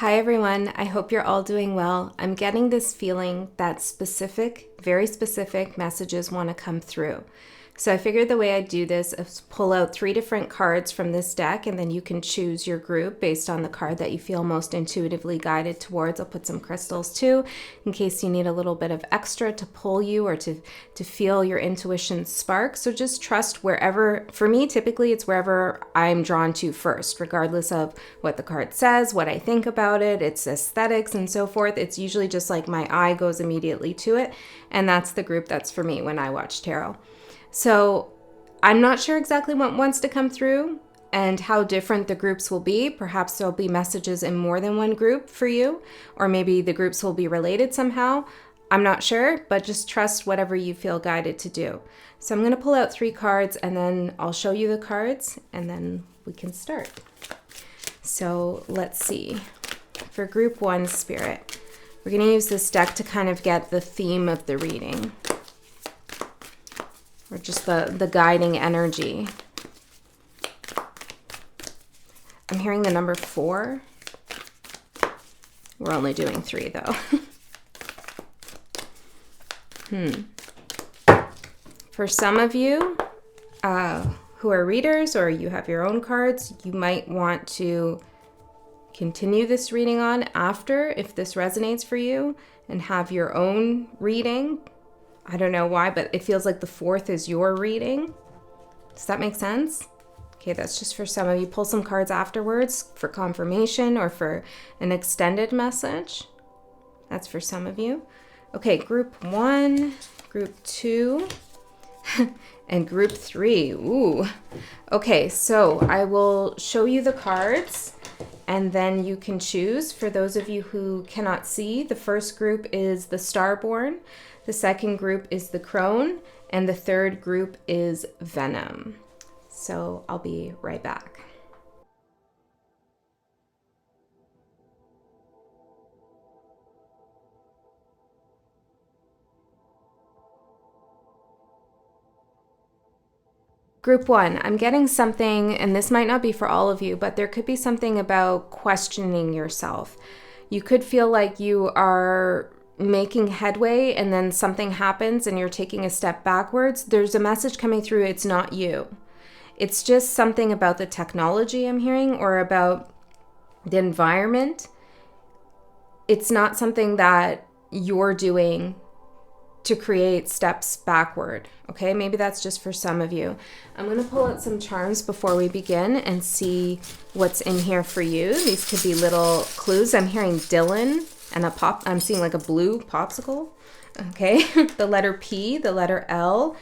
Hi everyone, I hope you're all doing well. I'm getting this feeling that very specific messages want to come through. So I figured the way I do this is pull out 3 different cards from this deck, and then you can choose your group based on the card that you feel most intuitively guided towards. I'll put some crystals too, in case you need a little bit of extra to pull you or to feel your intuition spark. So just trust wherever, for me, typically it's wherever I'm drawn to first, regardless of what the card says, what I think about it, its aesthetics and so forth. It's usually just like my eye goes immediately to it. And that's the group that's for me when I watch tarot. So I'm not sure exactly what wants to come through and how different the groups will be. Perhaps there'll be messages in more than one group for you, or maybe the groups will be related somehow. I'm not sure, but just trust whatever you feel guided to do. So I'm going to pull out 3 cards and then I'll show you the cards and then we can start. So let's see. For group 1, Spirit, we're going to use this deck to kind of get the theme of the reading, or just the guiding energy. I'm hearing the number 4. We're only doing 3 though. For some of you who are readers, or you have your own cards, you might want to continue this reading on after, if this resonates for you, and have your own reading. I don't know why, but it feels like the 4th is your reading. Does that make sense? Okay, that's just for some of you. Pull some cards afterwards for confirmation or for an extended message. That's for some of you. Okay, group 1, group 2, and group 3. Ooh. Okay, so I will show you the cards and then you can choose. For those of you who cannot see, the first group is the Starborn. The second group is the Crone, and the third group is Venom. So I'll be right back. Group 1, I'm getting something, and this might not be for all of you, but there could be something about questioning yourself. You could feel like you are making headway and then something happens and you're taking a step backwards. There's a message coming through. It's not you. It's just something about the technology I'm hearing, or about the environment. It's not something that you're doing to create steps backward. Okay, maybe that's just for some of you. I'm going to pull out some charms before we begin and see what's in here for you. These could be little clues. I'm hearing Dylan and I'm seeing like a blue popsicle. Okay, the letter P, the letter L,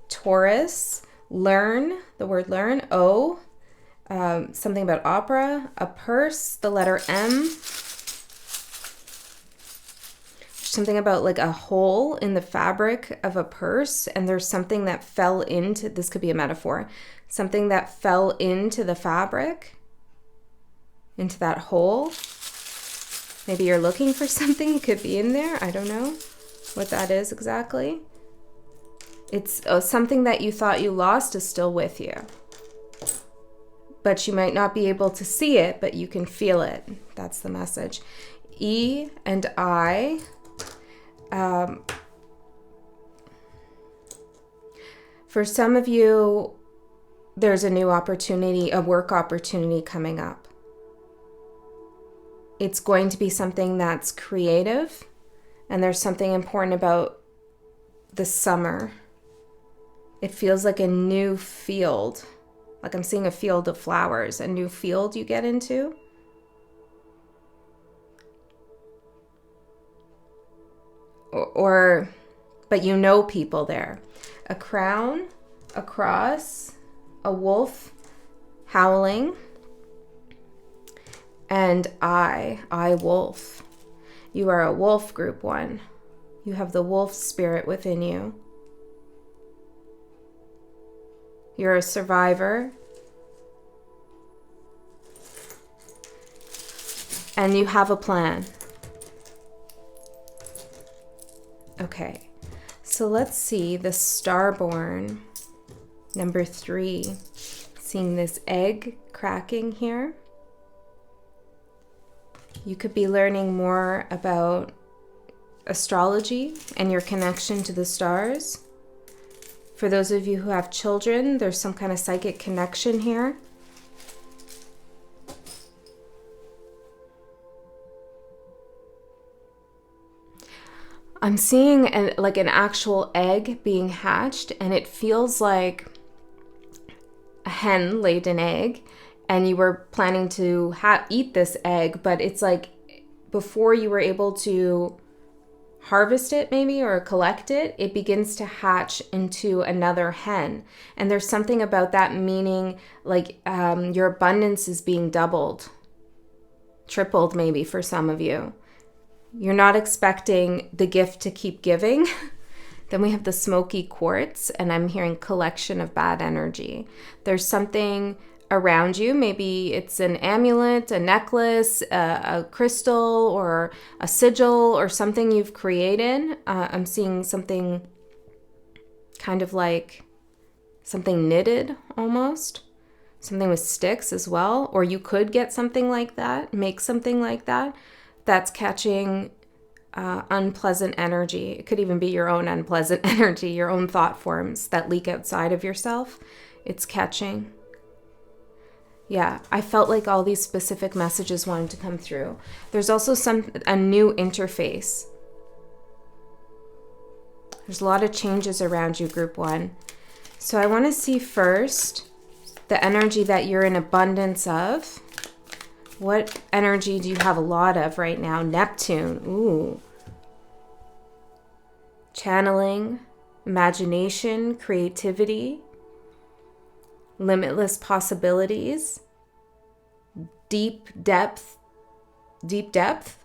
Taurus, learn, the word learn, O, something about opera, a purse, the letter M, something about like a hole in the fabric of a purse, and there's something that fell into, this could be a metaphor, something that fell into the fabric, into that hole. Maybe you're looking for something, it could be in there. I don't know what that is exactly. It's something that you thought you lost is still with you. But you might not be able to see it, but you can feel it. That's the message. E and I. For some of you, there's a new opportunity, a work opportunity coming up. It's going to be something that's creative, and there's something important about the summer. It feels like a new field, like I'm seeing a field of flowers, a new field you get into. But you know people there. A crown, a cross, a wolf howling, and I wolf. You are a wolf, group 1. You have the wolf spirit within you. You're a survivor. And you have a plan. Okay, so let's see the Starborn, number 3. Seeing this egg cracking here. You could be learning more about astrology and your connection to the stars. For those of you who have children, there's some kind of psychic connection here. I'm seeing like an actual egg being hatched, and it feels like a hen laid an egg and you were planning to eat this egg, but it's like before you were able to harvest it maybe or collect it, it begins to hatch into another hen. And there's something about that meaning like your abundance is being doubled, tripled maybe for some of you. You're not expecting the gift to keep giving. Then we have the smoky quartz, and I'm hearing collection of bad energy. There's something around you. Maybe it's an amulet, a necklace, a crystal, or a sigil, or something you've created. I'm seeing something kind of like something knitted almost. Something with sticks as well. Or you could get something like that, make something like that. That's catching unpleasant energy. It could even be your own unpleasant energy, your own thought forms that leak outside of yourself. It's catching. Yeah, I felt like all these specific messages wanted to come through. There's also a new interface. There's a lot of changes around you, group 1. So I want to see first the energy that you're in abundance of. What energy do you have a lot of right now? Neptune. Ooh. Channeling, imagination, creativity, limitless possibilities, deep depth, deep depth,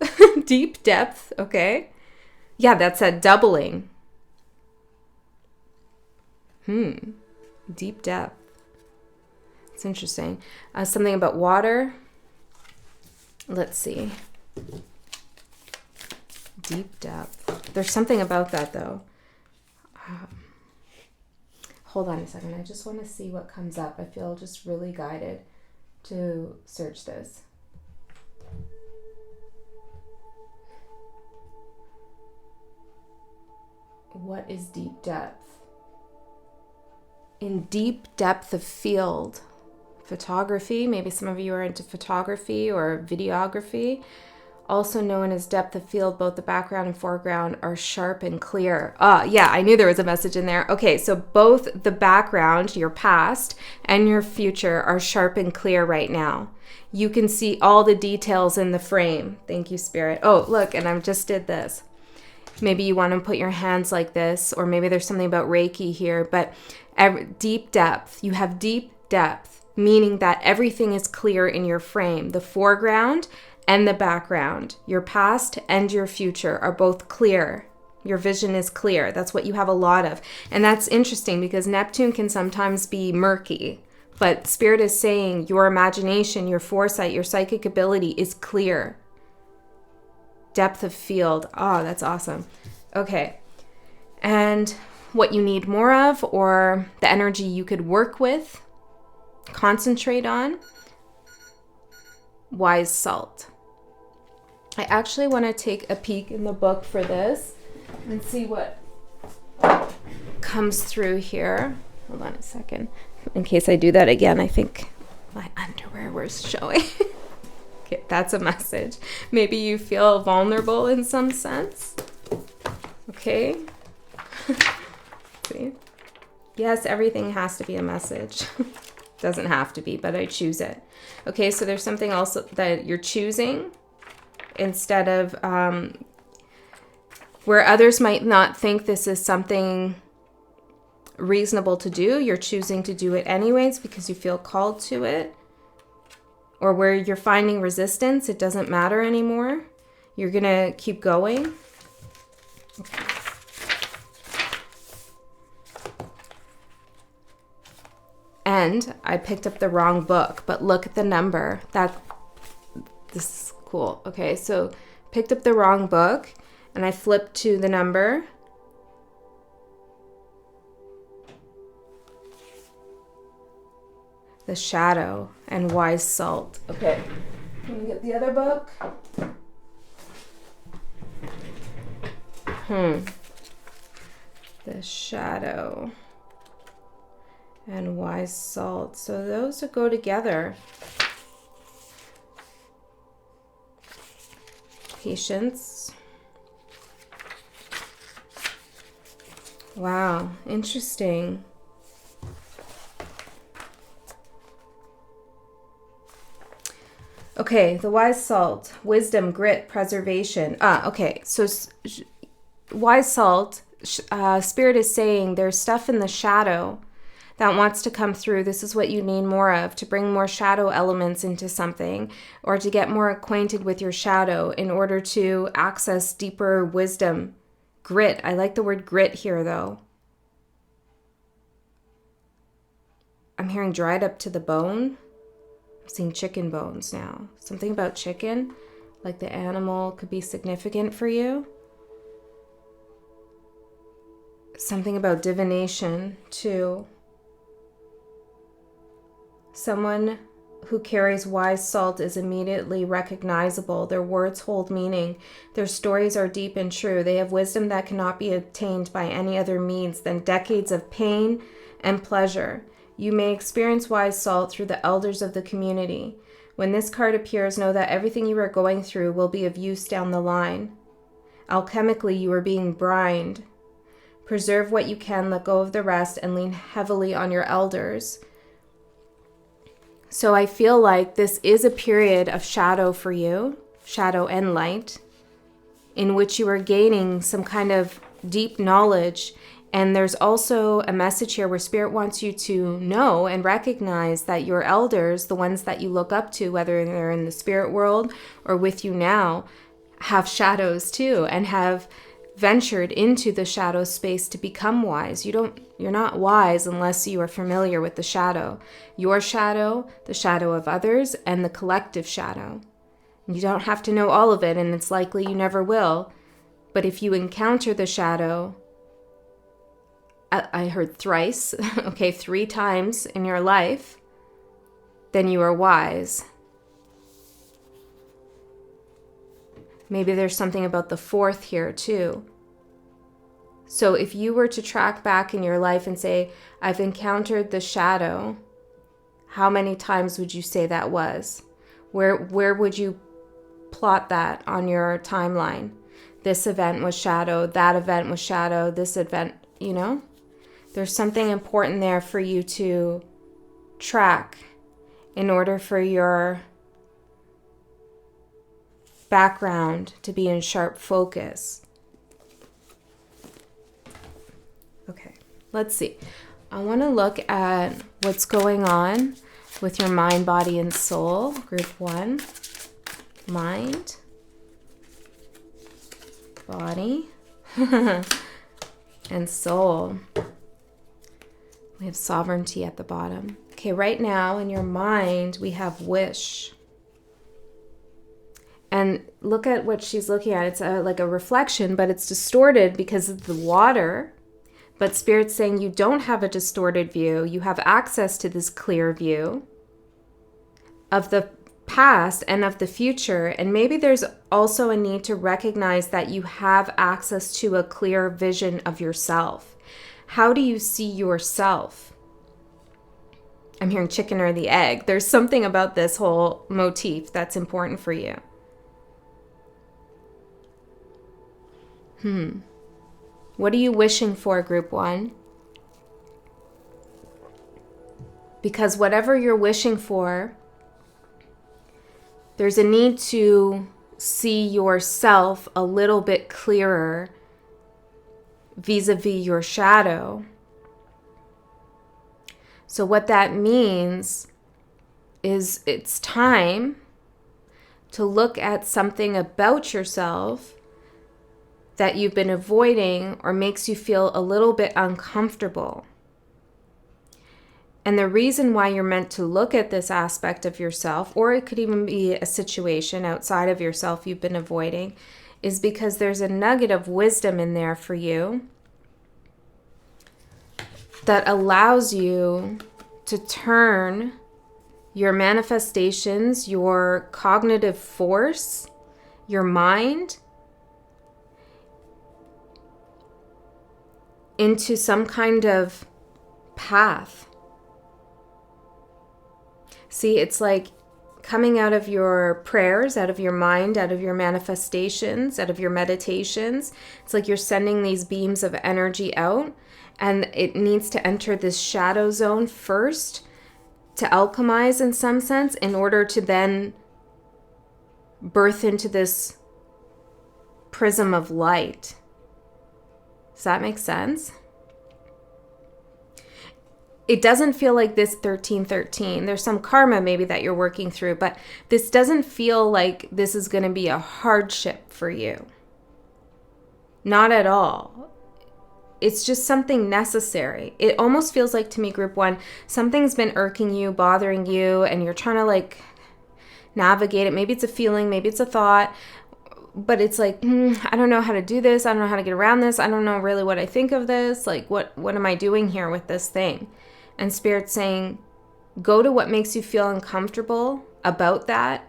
okay? Yeah, that's a doubling. Deep depth. It's interesting. Something about water. Let's see. Deep depth. There's something about that though. Hold on a second. I just want to see what comes up. I feel just really guided to search this. What is deep depth? In deep depth of field. Photography, maybe some of you are into photography or videography, also known as depth of field. Both the background and foreground are sharp and clear. Yeah, I knew there was a message in there. Okay, so both the background, your past, and your future are sharp and clear right now. You can see all the details in the frame. Thank you, Spirit. Oh, look, and I just did this. Maybe you want to put your hands like this, or maybe there's something about Reiki here, but deep depth. You have deep depth. Meaning that everything is clear in your frame. The foreground and the background, your past and your future are both clear. Your vision is clear. That's what you have a lot of. And that's interesting because Neptune can sometimes be murky. But Spirit is saying your imagination, your foresight, your psychic ability is clear. Depth of field. Oh, that's awesome. Okay. And what you need more of, or the energy you could work with, concentrate on, wise salt. I actually want to take a peek in the book for this and see what comes through here. Hold on a second. In case I do that again, I think my underwear was showing. Okay, that's a message. Maybe you feel vulnerable in some sense. Okay. See? Yes, everything has to be a message. Doesn't have to be, but I choose it. Okay, so there's something also that you're choosing instead of where others might not think this is something reasonable to do. You're choosing to do it anyways because you feel called to it. Or where you're finding resistance, it doesn't matter anymore. You're going to keep going. Okay. And I picked up the wrong book, but look at the number. This is cool. Okay, so picked up the wrong book and I flipped to the number. The Shadow and Wise Salt. Okay, let me get the other book. The shadow and wise salt. So those go together. Patience. Wow, interesting. Okay, the wise salt, wisdom, grit, preservation. Okay, so wise salt, Spirit is saying there's stuff in the shadow that wants to come through. This is what you need more of, to bring more shadow elements into something, or to get more acquainted with your shadow in order to access deeper wisdom. Grit. I like the word grit here, though. I'm hearing dried up to the bone. I'm seeing chicken bones now. Something about chicken, like the animal could be significant for you. Something about divination, too. Someone who carries wise salt is immediately recognizable. Their words hold meaning. Their stories are deep and true. They have wisdom that cannot be obtained by any other means than decades of pain and pleasure. You may experience wise salt through the elders of the community. When this card appears, know that everything you are going through will be of use down the line. Alchemically, you are being brined. Preserve what you can, let go of the rest, and lean heavily on your elders. So I feel like this is a period of shadow for you, shadow and light, in which you are gaining some kind of deep knowledge. And there's also a message here where Spirit wants you to know and recognize that your elders, the ones that you look up to, whether they're in the spirit world or with you now, have shadows too, and have ventured into the shadow space to become wise. You're not wise unless you are familiar with the shadow. Your shadow, the shadow of others, and the collective shadow. And you don't have to know all of it, and it's likely you never will. But if you encounter the shadow, I heard thrice, okay, 3 times in your life, then you are wise. Maybe there's something about the 4th here too. So if you were to track back in your life and say, I've encountered the shadow, how many times would you say that was? Where would you plot that on your timeline? This event was shadow, that event was shadow, this event, you know? There's something important there for you to track in order for your background to be in sharp focus. Okay, let's see. I want to look at what's going on with your mind, body, and soul. Group 1, mind, body, and soul. We have sovereignty at the bottom. Okay, right now in your mind, we have wish. And look at what she's looking at. It's like a reflection, but it's distorted because of the water. But Spirit's saying you don't have a distorted view. You have access to this clear view of the past and of the future. And maybe there's also a need to recognize that you have access to a clear vision of yourself. How do you see yourself? I'm hearing chicken or the egg. There's something about this whole motif that's important for you. What are you wishing for, Group 1? Because whatever you're wishing for, there's a need to see yourself a little bit clearer vis-a-vis your shadow. So what that means is it's time to look at something about yourself that you've been avoiding or makes you feel a little bit uncomfortable. And the reason why you're meant to look at this aspect of yourself, or it could even be a situation outside of yourself you've been avoiding, is because there's a nugget of wisdom in there for you that allows you to turn your manifestations, your cognitive force, your mind, into some kind of path. See, it's like coming out of your prayers, out of your mind, out of your manifestations, out of your meditations. It's like you're sending these beams of energy out, and it needs to enter this shadow zone first to alchemize in some sense, in order to then birth into this prism of light. Does that make sense? It doesn't feel like this 1313. There's some karma maybe that you're working through, but this doesn't feel like this is going to be a hardship for you. Not at all. It's just something necessary. It almost feels like, to me, group one, something's been irking you, bothering you, and you're trying to like navigate it. Maybe it's a feeling, maybe it's a thought, but it's like, I don't know how to do this. I don't know how to get around this. I don't know really what I think of this. Like, what am I doing here with this thing? And Spirit's saying, go to what makes you feel uncomfortable about that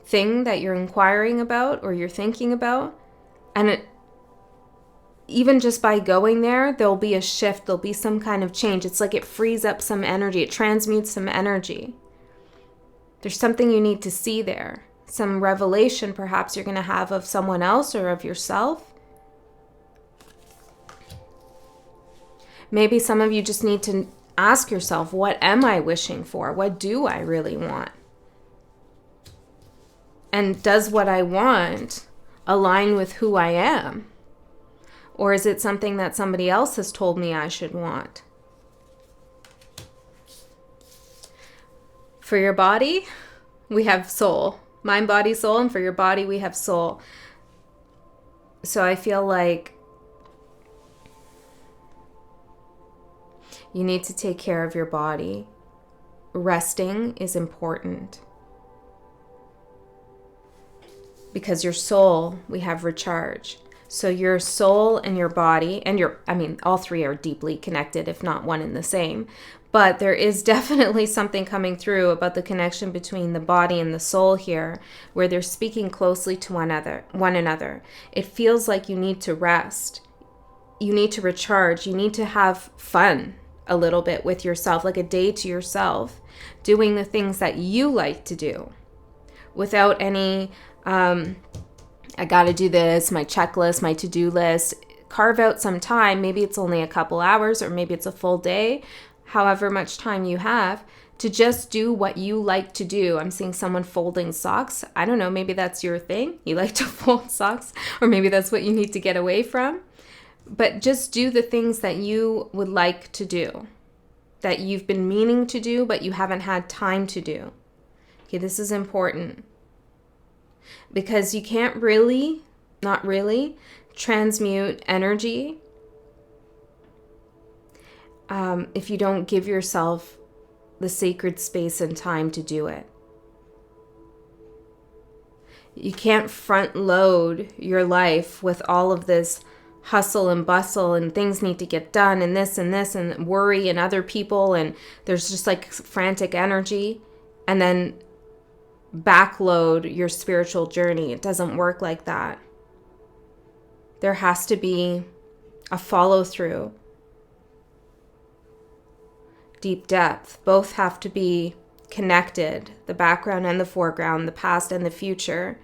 thing that you're inquiring about or you're thinking about. And even just by going there, there'll be a shift. There'll be some kind of change. It's like it frees up some energy. It transmutes some energy. There's something you need to see there. Some revelation perhaps you're going to have of someone else or of yourself. Maybe some of you just need to ask yourself, what am I wishing for? What do I really want? And does what I want align with who I am? Or is it something that somebody else has told me I should want? For your body, we have soul. Mind, body, soul. And for your body, we have soul. So I feel like you need to take care of your body. Resting is important. Because your soul, we have recharge. So your soul and your body, and all three are deeply connected, if not one and the same. But there is definitely something coming through about the connection between the body and the soul here, where they're speaking closely to one another. It feels like you need to rest. You need to recharge. You need to have fun a little bit with yourself, like a day to yourself, doing the things that you like to do without any, I got to do this, my checklist, my to-do list. Carve out some time. Maybe it's only a couple hours, or maybe it's a full day, however much time you have, to just do what you like to do. I'm seeing someone folding socks. I don't know, maybe that's your thing. You like to fold socks, or maybe that's what you need to get away from. But just do the things that you would like to do, that you've been meaning to do, but you haven't had time to do. Okay, this is important. Because you can't really, not really, transmute energy if you don't give yourself the sacred space and time to do it. You can't front load your life with all of this hustle and bustle and things need to get done and this and worry and other people, and there's just like frantic energy, and then backload your spiritual journey. It doesn't work like that. There has to be a follow through. Deep depth. Both have to be connected. The background and the foreground, the past and the future.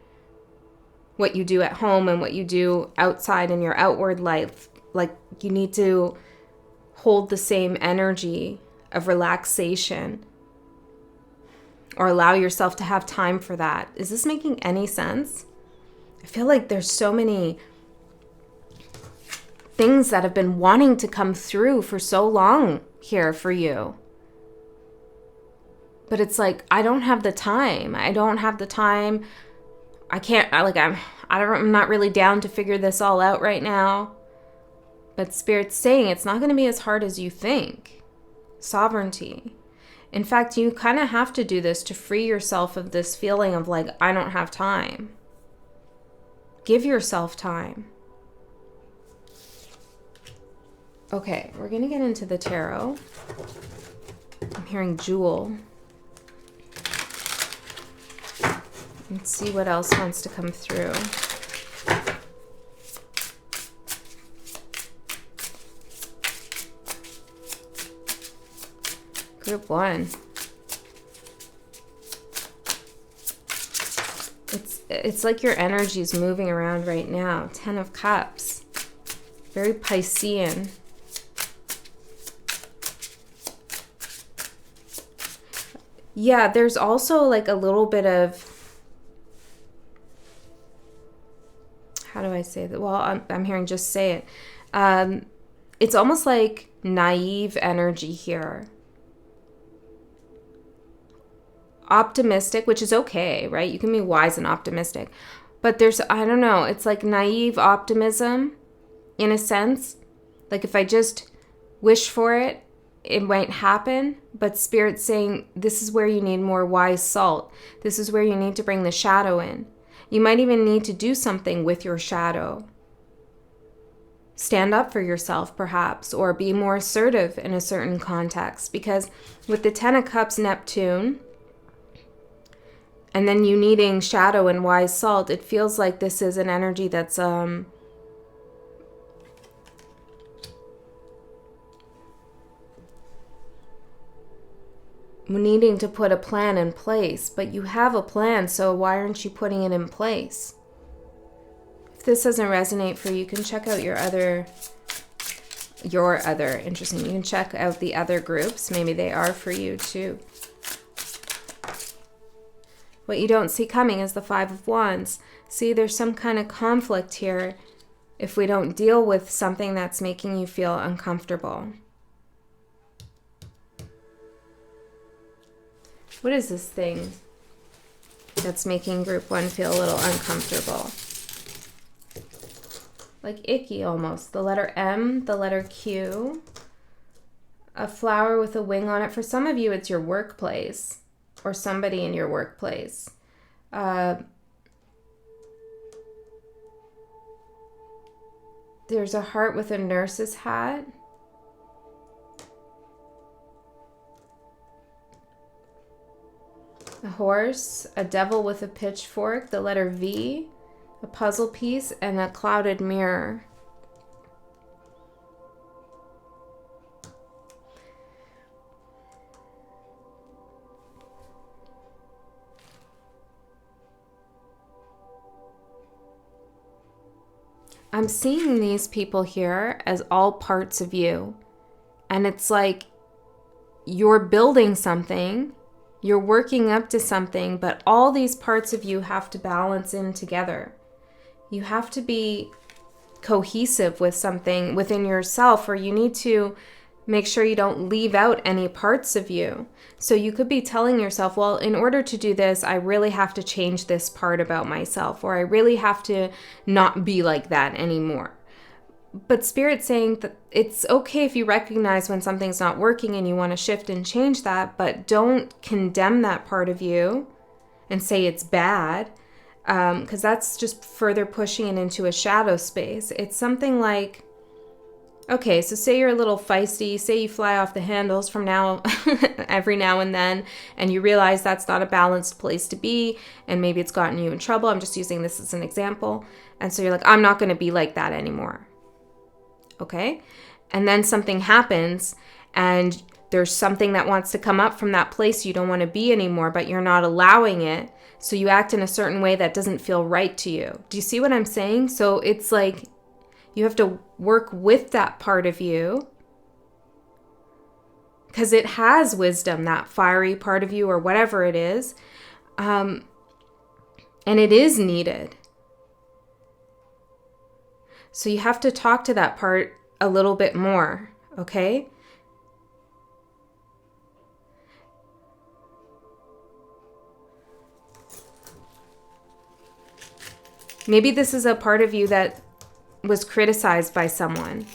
What you do at home and what you do outside in your outward life. Like, you need to hold the same energy of relaxation, or allow yourself to have time for that. Is this making any sense? I feel like there's so many things that have been wanting to come through for so long here for you. But it's like, I don't have the time. I don't have the time. I'm not really down to figure this all out right now. But Spirit's saying it's not going to be as hard as you think. Sovereignty. In fact, you kind of have to do this to free yourself of this feeling of like, I don't have time. Give yourself time. Okay, we're going to get into the tarot. I'm hearing Jewel. Let's see what else wants to come through. Group 1. It's like your energy is moving around right now. 10 of Cups. Very Piscean. Yeah, there's also like a little bit of, how do I say that? Well, I'm hearing just say it. It's almost like naive energy here. Optimistic, which is okay, right? You can be wise and optimistic. But there's, I don't know, it's like naive optimism in a sense. Like if I just wish for it, it might happen. But Spirit's saying this is where you need more wise salt. This is where you need to bring the shadow in. You might even need to do something with your shadow. Stand up for yourself, perhaps, or be more assertive in a certain context. Because with the 10 of Cups, Neptune, and then you needing shadow and wise salt, it feels like this is an energy that's needing to put a plan in place. But you have a plan, so why aren't you putting it in place? If this doesn't resonate for you, you can check out your other, interesting. You can check out the other groups. Maybe they are for you too. What you don't see coming is the 5 of Wands. See, there's some kind of conflict here if we don't deal with something that's making you feel uncomfortable. What is this thing that's making Group 1 feel a little uncomfortable? Like icky almost. The letter M, the letter Q, a flower with a wing on it. For some of you, it's your workplace or somebody in your workplace. There's a heart with a nurse's hat. A horse, a devil with a pitchfork, the letter V, a puzzle piece, and a clouded mirror. I'm seeing these people here as all parts of you. And it's like you're building something, you're working up to something, but all these parts of you have to balance in together. You have to be cohesive with something within yourself, or you need to make sure you don't leave out any parts of you. So you could be telling yourself, well, in order to do this, I really have to change this part about myself, or I really have to not be like that anymore. But Spirit's saying that it's okay if you recognize when something's not working and you want to shift and change that, but don't condemn that part of you and say it's bad, because that's just further pushing it into a shadow space. It's something like, okay, so say you're a little feisty, say you fly off the handles from now, every now and then, and you realize that's not a balanced place to be, and maybe it's gotten you in trouble. I'm just using this as an example. And so you're like, I'm not going to be like that anymore. Okay? And then something happens, and there's something that wants to come up from that place you don't want to be anymore, but you're not allowing it. So you act in a certain way that doesn't feel right to you. Do you see what I'm saying? So it's like you have to work with that part of you because it has wisdom, that fiery part of you or whatever it is. And it is needed. So you have to talk to that part a little bit more, okay? Maybe this is a part of you that was criticized by someone.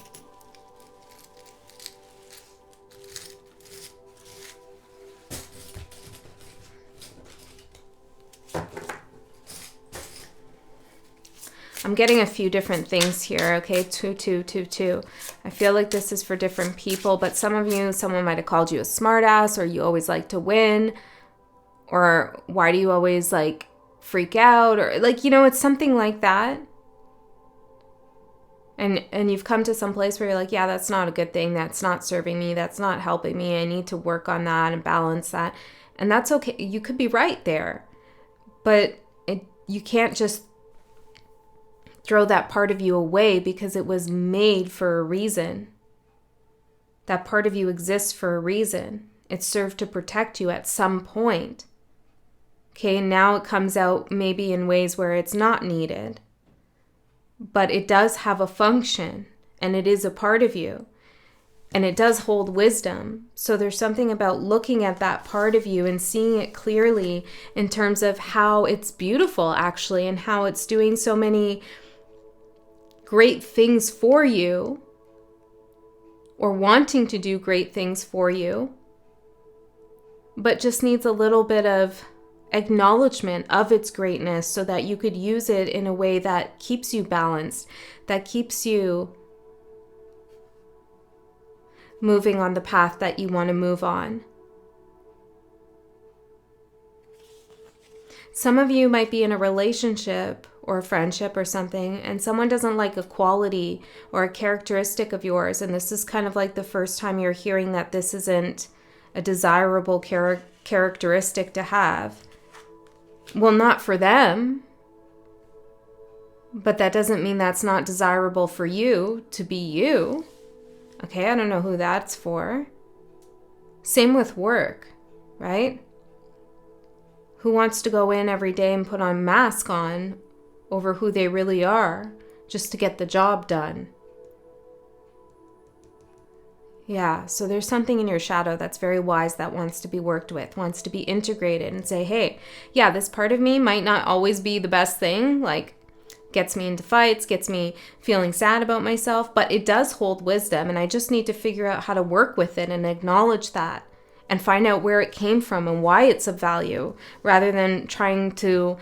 I'm getting a few different things here, okay? 2, 2, 2, 2. I feel like this is for different people, but some of you, someone might have called you a smartass, or you always like to win, or why do you always like freak out, or like, you know, it's something like that. And you've come to some place where you're like, yeah, that's not a good thing. That's not serving me. That's not helping me. I need to work on that and balance that. And that's okay. You could be right there. But you can't just throw that part of you away because it was made for a reason. That part of you exists for a reason. It served to protect you at some point. Okay, now it comes out maybe in ways where it's not needed. But it does have a function, and it is a part of you, and it does hold wisdom. So there's something about looking at that part of you and seeing it clearly in terms of how it's beautiful, actually, and how it's doing so many great things for you, or wanting to do great things for you, but just needs a little bit of acknowledgement of its greatness so that you could use it in a way that keeps you balanced, that keeps you moving on the path that you want to move on. Some of you might be in a relationship or a friendship or something, and someone doesn't like a quality or a characteristic of yours, and this is kind of like the first time you're hearing that this isn't a desirable characteristic to have. Well, not for them, but that doesn't mean that's not desirable for you to be you. Okay, I don't know who that's for. Same with work, right? Who wants to go in every day and put on mask on over who they really are just to get the job done? Yeah, so there's something in your shadow that's very wise that wants to be worked with, wants to be integrated and say, hey, yeah, this part of me might not always be the best thing, like gets me into fights, gets me feeling sad about myself, but it does hold wisdom, and I just need to figure out how to work with it and acknowledge that and find out where it came from and why it's of value, rather than trying to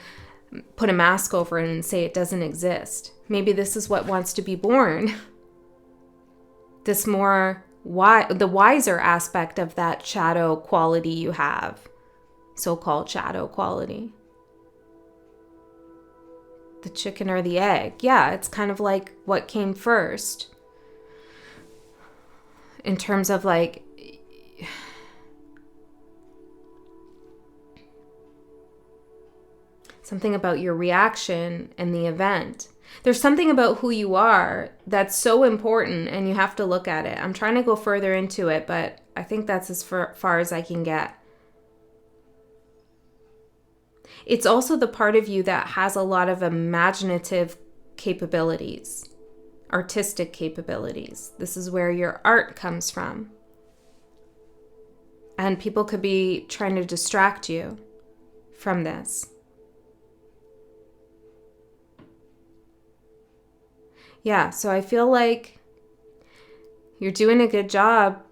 put a mask over it and say it doesn't exist. Maybe this is what wants to be born. This more the wiser aspect of that shadow quality you have, so-called shadow quality. The chicken or the egg. Yeah, it's kind of like what came first in terms of like something about your reaction and the event. There's something about who you are that's so important, and you have to look at it. I'm trying to go further into it, but I think that's as far as I can get. It's also the part of you that has a lot of imaginative capabilities, artistic capabilities. This is where your art comes from. And people could be trying to distract you from this. Yeah, so I feel like you're doing a good job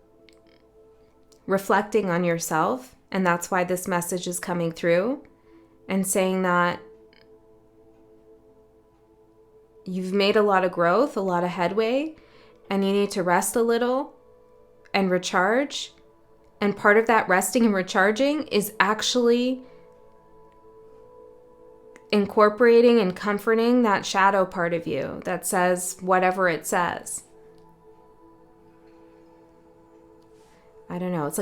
reflecting on yourself, and that's why this message is coming through and saying that you've made a lot of growth, a lot of headway, and you need to rest a little and recharge. And part of that resting and recharging is actually incorporating and comforting that shadow part of you that says whatever it says. I don't know. It's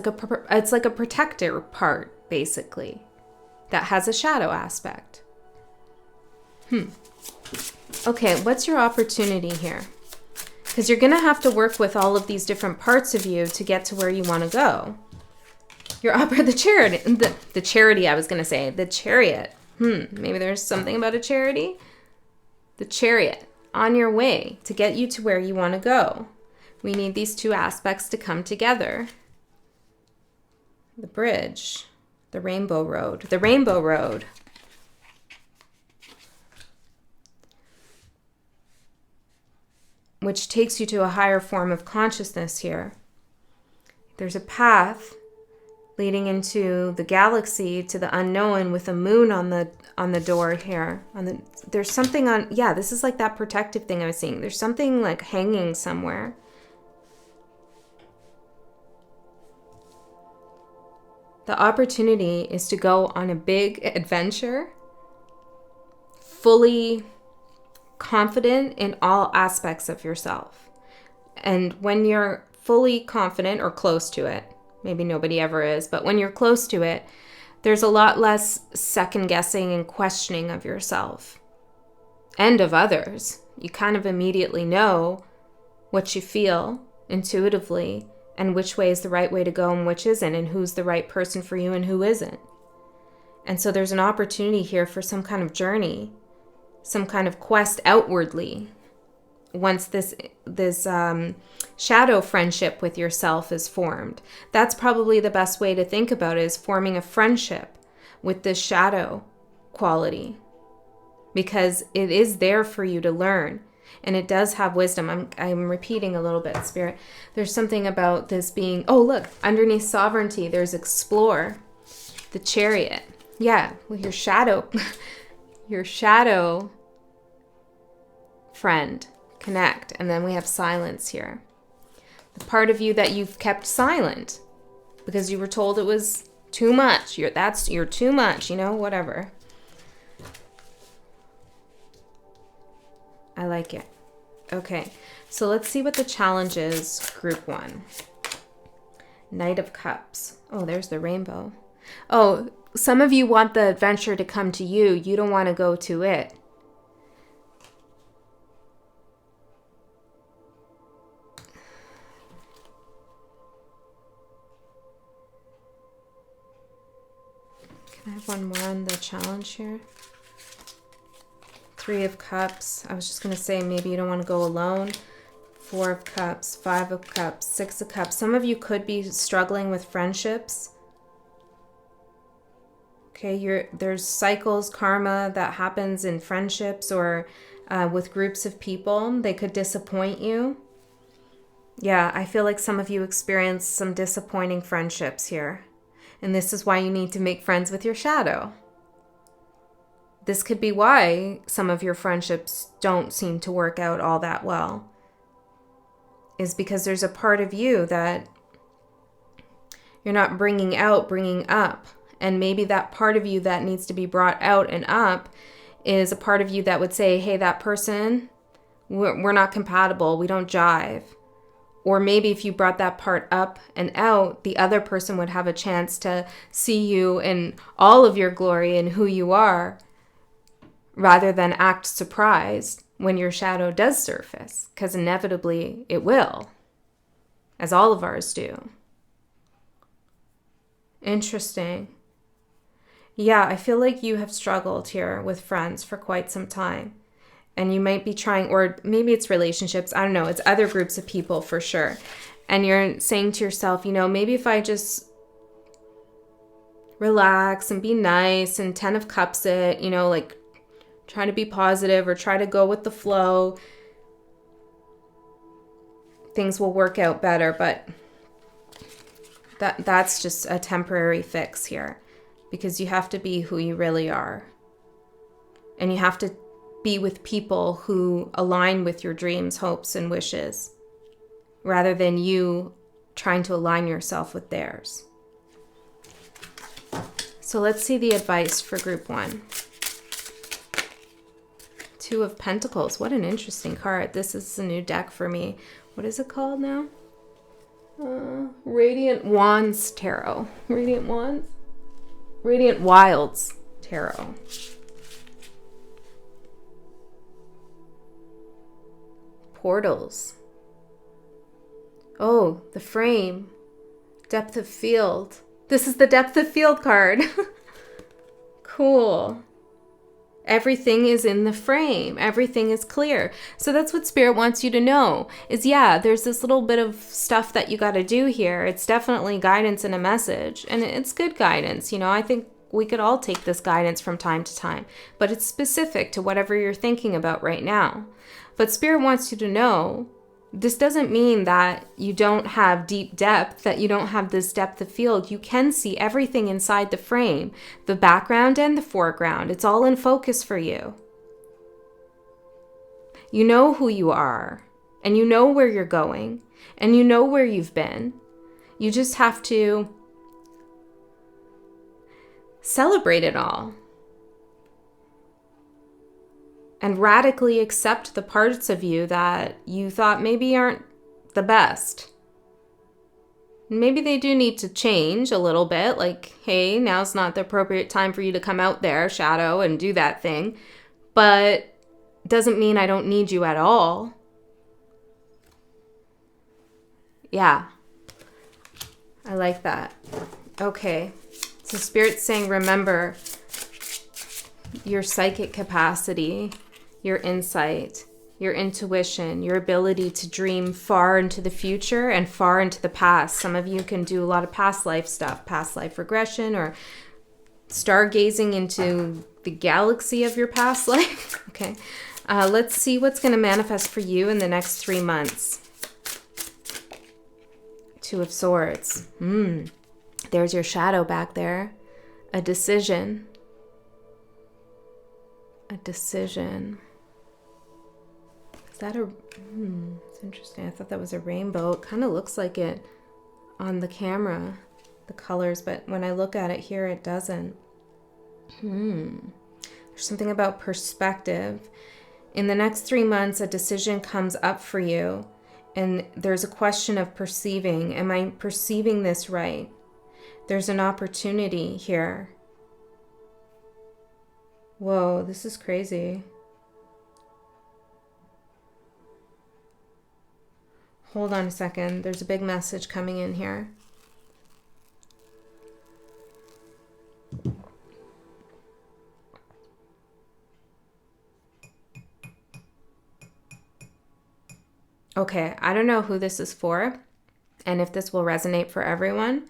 like a protector part, basically, that has a shadow aspect. Okay, what's your opportunity here? Because you're going to have to work with all of these different parts of you to get to where you want to go. The chariot. Maybe there's something about a charity. The chariot, on your way to get you to where you want to go. We need these two aspects to come together. The bridge, the rainbow road, which takes you to a higher form of consciousness here. There's a path leading into the galaxy, to the unknown, with a moon on the door here. There's something on, yeah, this is like that protective thing I was seeing. There's something like hanging somewhere. The opportunity is to go on a big adventure, fully confident in all aspects of yourself. And when you're fully confident or close to it, maybe nobody ever is, but when you're close to it, there's a lot less second guessing and questioning of yourself and of others. You kind of immediately know what you feel intuitively and which way is the right way to go and which isn't, and who's the right person for you and who isn't. And so there's an opportunity here for some kind of journey, some kind of quest outwardly. Once this shadow friendship with yourself is formed, that's probably the best way to think about it, is forming a friendship with this shadow quality, because it is there for you to learn. And it does have wisdom. I'm repeating a little bit, Spirit. There's something about this being, oh, look, underneath sovereignty, there's explore, the Chariot. Yeah, well, your shadow friend, connect. And then we have silence here. The part of you that you've kept silent because you were told it was too much. You're too much, whatever. I like it. Okay, so let's see what the challenge is, group 1. Knight of Cups. Oh, there's the rainbow. Oh, some of you want the adventure to come to you. You don't want to go to it. Can I have one more on the challenge here? 3 of Cups. I was just going to say maybe you don't want to go alone. 4 of Cups, 5 of Cups, 6 of Cups. Some of you could be struggling with friendships. Okay, there's cycles, karma that happens in friendships or with groups of people. They could disappoint you. Yeah, I feel like some of you experience some disappointing friendships here. And this is why you need to make friends with your shadow. This could be why some of your friendships don't seem to work out all that well. Is because there's a part of you that you're not bringing up. And maybe that part of you that needs to be brought out and up is a part of you that would say, hey, that person, we're not compatible. We don't jive. Or maybe if you brought that part up and out, the other person would have a chance to see you in all of your glory and who you are, rather than act surprised when your shadow does surface, because inevitably it will, as all of ours do. Interesting. Yeah, I feel like you have struggled here with friends for quite some time. And you might be trying, or maybe it's relationships, I don't know, it's other groups of people for sure. And you're saying to yourself, maybe if I just relax and be nice and 10 of Cups it, like try to be positive or try to go with the flow, things will work out better. But that's just a temporary fix here, because you have to be who you really are. And you have to be with people who align with your dreams, hopes, and wishes, rather than you trying to align yourself with theirs. So let's see the advice for group 1. 2 of Pentacles. What an interesting card. This is a new deck for me. What is it called now? Radiant Wands Tarot. Radiant Wands? Radiant Wilds Tarot. Portals. Oh, the frame. Depth of field. This is the depth of field card. Cool. Everything is in the frame. Everything is clear. So that's what Spirit wants you to know is, yeah, there's this little bit of stuff that you got to do here. It's definitely guidance and a message, and it's good guidance. I think we could all take this guidance from time to time, but it's specific to whatever you're thinking about right now. But Spirit wants you to know this doesn't mean that you don't have deep depth, that you don't have this depth of field. You can see everything inside the frame, the background and the foreground. It's all in focus for you. You know who you are, and you know where you're going, and you know where you've been. You just have to celebrate it all. and radically accept the parts of you that you thought maybe aren't the best. Maybe they do need to change a little bit, like, hey, now's not the appropriate time for you to come out there, shadow, and do that thing. But doesn't mean I don't need you at all. Yeah. I like that. Okay. So Spirit's saying, remember your psychic capacity, your insight, your intuition, your ability to dream far into the future and far into the past. Some of you can do a lot of past life stuff, past life regression, or stargazing into the galaxy of your past life. Okay. Let's see what's going to manifest for you in the next 3 months. Two of Swords. There's your shadow back there. A decision. A decision. Is that a... it's interesting. I thought that was a rainbow. It kind of looks like it on the camera, the colors, but when I look at it here, it doesn't. There's something about perspective. In the next 3 months, a decision comes up for you, and there's a question of perceiving. Am I perceiving this right? There's an opportunity here. Whoa, this is crazy. Hold on a second. There's a big message coming in here. Okay, I don't know who this is for and if this will resonate for everyone,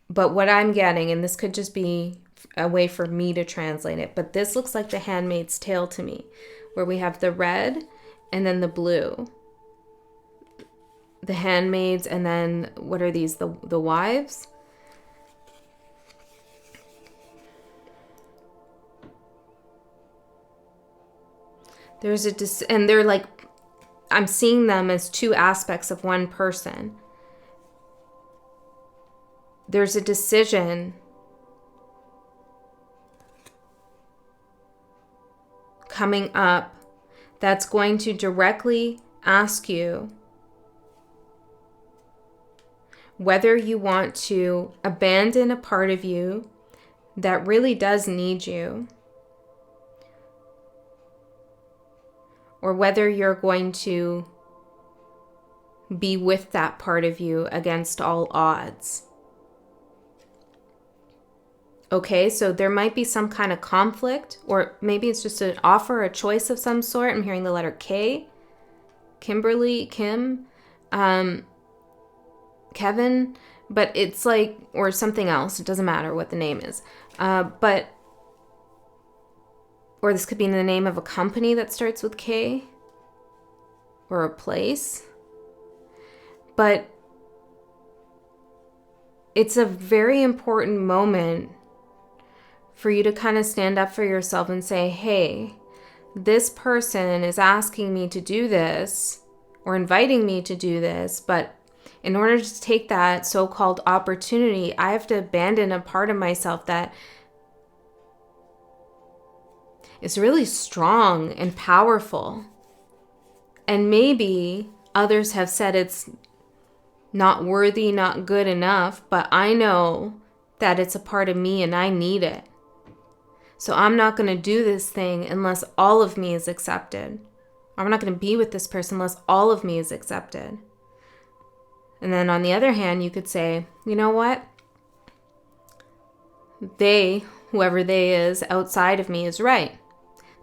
but what I'm getting, and this could just be a way for me to translate it, but this looks like the Handmaid's Tale to me, where we have the red and then the blue. The handmaids, and then what are these? The wives? There's and they're like, I'm seeing them as two aspects of one person. There's a decision coming up that's going to directly ask you whether you want to abandon a part of you that really does need you, or whether you're going to be with that part of you against all odds. Okay, so there might be some kind of conflict, or maybe it's just an offer, a choice of some sort. I'm hearing the letter K, Kimberly, Kim, Kevin, but it's like, or something else. It doesn't matter what the name is. Or this could be the name of a company that starts with K, or a place. But it's a very important moment for you to kind of stand up for yourself and say, hey, this person is asking me to do this or inviting me to do this, but in order to take that so-called opportunity, I have to abandon a part of myself that is really strong and powerful. And maybe others have said it's not worthy, not good enough, but I know that it's a part of me and I need it. So I'm not going to do this thing unless all of me is accepted. I'm not going to be with this person unless all of me is accepted. And then on the other hand, you could say, you know what? They, whoever they is outside of me, is right.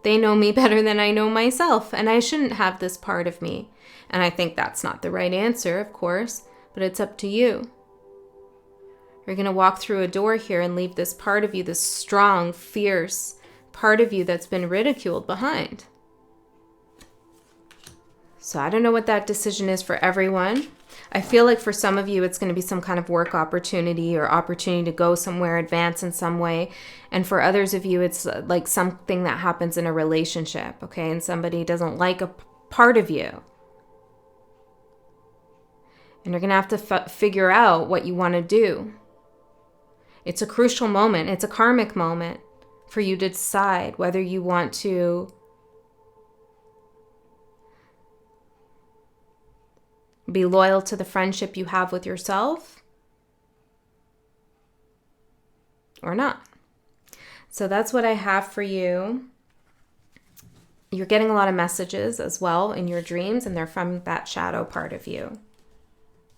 They know me better than I know myself, and I shouldn't have this part of me. And I think that's not the right answer, of course, but it's up to you. You're going to walk through a door here and leave this part of you, this strong, fierce part of you that's been ridiculed behind. So I don't know what that decision is for everyone. I feel like for some of you, it's going to be some kind of work opportunity or opportunity to go somewhere, advance in some way. And for others of you, it's like something that happens in a relationship, okay? And somebody doesn't like a part of you. And you're going to have to figure out what you want to do. It's a crucial moment. It's a karmic moment for you to decide whether you want to Be loyal to the friendship you have with yourself or not. So that's what I have for you. You're getting a lot of messages as well in your dreams, and they're from that shadow part of you,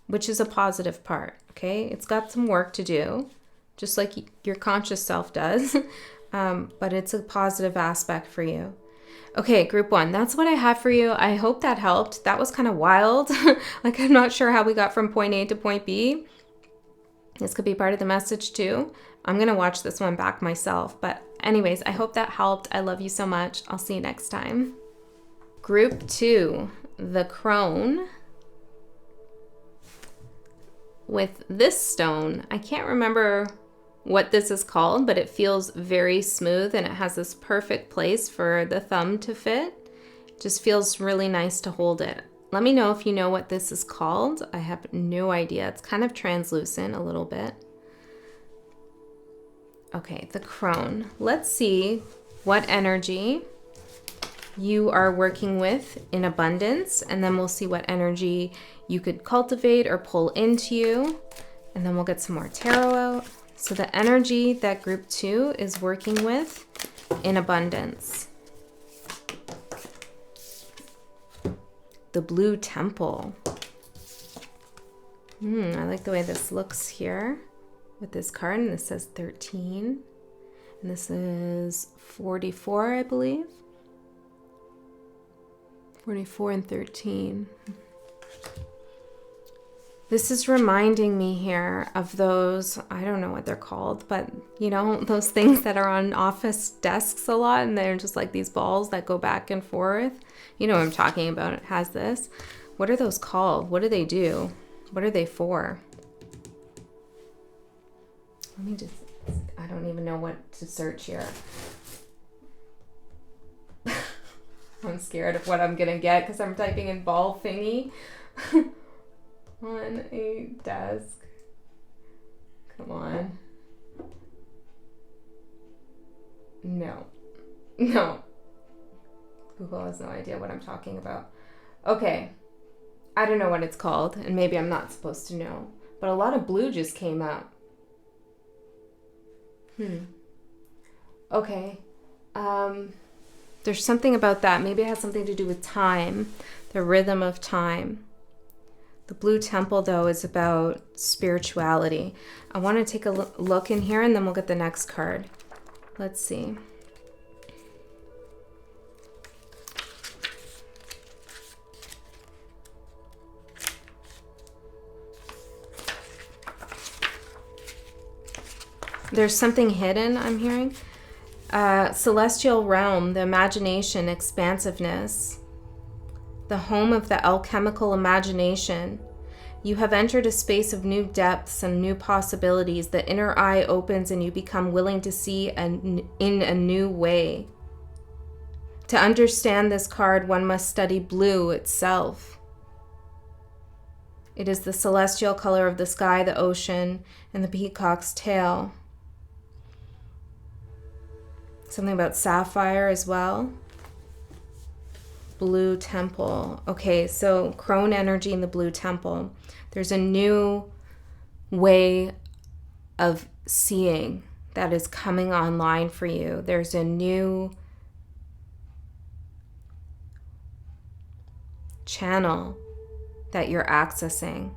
which is a positive part, okay? It's got some work to do, just like your conscious self does, but it's a positive aspect for you. Okay, group 1, that's what I have for you. I hope that helped. That was kind of wild. Like, I'm not sure how we got from point A to point B. This could be part of the message too. I'm going to watch this one back myself. But anyways, I hope that helped. I love you so much. I'll see you next time. Group 2, the Crone. With this stone, I can't remember what this is called, but it feels very smooth and it has this perfect place for the thumb to fit. Just feels really nice to hold it. Let me know if you know what this is called. I have no idea. It's kind of translucent a little bit. Okay, the Crone. Let's see what energy you are working with in abundance, and then we'll see what energy you could cultivate or pull into you, and then we'll get some more tarot out. So the energy that group 2 is working with in abundance. The Blue Temple. I like the way this looks here with this card, and this says 13. And this is 44, I believe. 44 and 13. This is reminding me here of those, I don't know what they're called, but you know, those things that are on office desks a lot, and they're just like these balls that go back and forth. You know what I'm talking about. It has this. What are those called? What do they do? What are they for? Let me just, I don't even know what to search here. I'm scared of what I'm gonna get because I'm typing in ball thingy on a desk. Come on. No. Google has no idea what I'm talking about. Okay. I don't know what it's called, and maybe I'm not supposed to know. But a lot of blue just came up. Okay. There's something about that. Maybe it has something to do with time, the rhythm of time. The Blue Temple, though, is about spirituality. I want to take a look in here, and then we'll get the next card. Let's see. There's something hidden, I'm hearing. Celestial realm, the imagination, expansiveness, the home of the alchemical imagination. You have entered a space of new depths and new possibilities. The inner eye opens and you become willing to see in a new way. To understand this card, one must study blue itself. It is the celestial color of the sky, the ocean, and the peacock's tail. Something about sapphire as well. Blue Temple. Okay, so Crone energy in the Blue Temple. There's a new way of seeing that is coming online for you. There's a new channel that you're accessing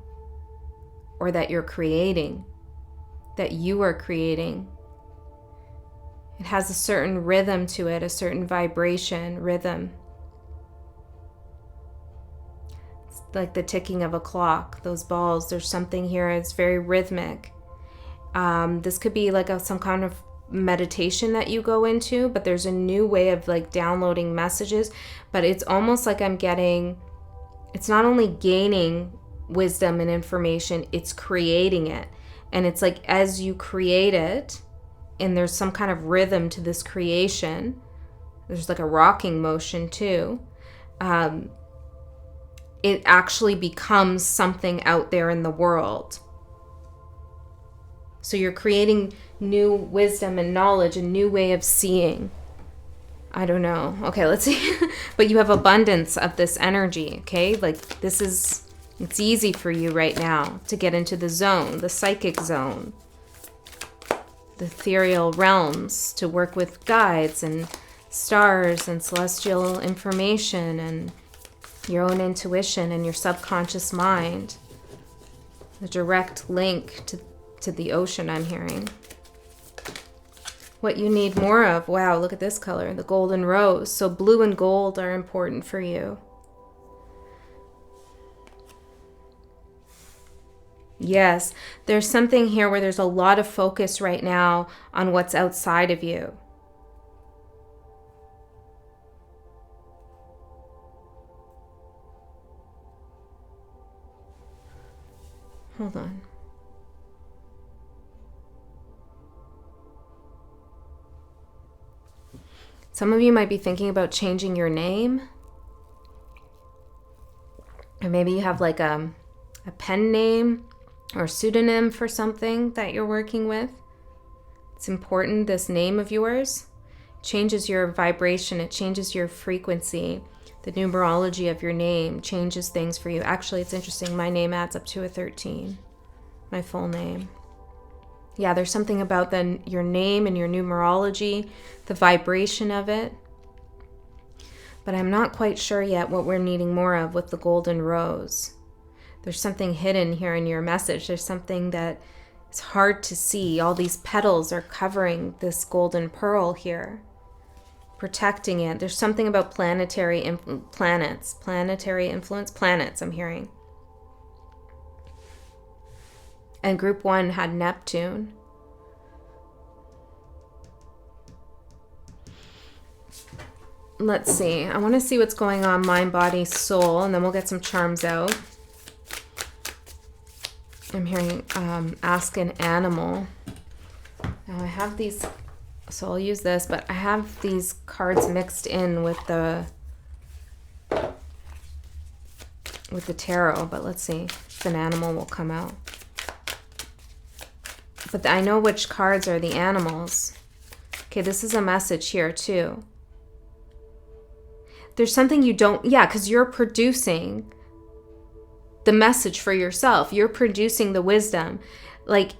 or that you're creating, that you are creating. It has a certain rhythm to it, a certain vibration, rhythm. It's like the ticking of a clock, those balls. There's something here, it's very rhythmic. This could be like some kind of meditation that you go into, but there's a new way of like downloading messages, but it's almost like I'm getting, it's not only gaining wisdom and information, it's creating it. And it's like as you create it, and there's some kind of rhythm to this creation, there's like a rocking motion too, it actually becomes something out there in the world. So you're creating new wisdom and knowledge, a new way of seeing. I don't know. Okay, let's see. But you have abundance of this energy, okay? Like this is It's easy for you right now to get into the zone, the psychic zone, the ethereal realms, to work with guides and stars and celestial information and your own intuition and your subconscious mind. The direct link to the ocean, I'm hearing. What you need more of. Wow, look at this color, the golden rose. So blue and gold are important for you. Yes, there's something here where there's a lot of focus right now on what's outside of you. Hold on. Some of you might be thinking about changing your name. Or maybe you have like a pen name or pseudonym for something that you're working with. It's important, this name of yours changes your vibration, it changes your frequency. The numerology of your name changes things for you. Actually, it's interesting, my name adds up to a 13, my full name. Yeah, there's something about your name and your numerology, the vibration of it. But I'm not quite sure yet what we're needing more of with the golden rose. There's something hidden here in your message. There's something that is hard to see. All these petals are covering this golden pearl here, protecting it. There's something about planetary influence, I'm hearing. And group 1 had Neptune. Let's see. I want to see what's going on mind, body, soul, and then we'll get some charms out. I'm hearing ask an animal. Now I have these, so I'll use this, but I have these cards mixed in with the tarot, but let's see if an animal will come out. But I know which cards are the animals. Okay, this is a message here too. There's something you don't, yeah, because you're producing the message for yourself. You're producing the wisdom. Like,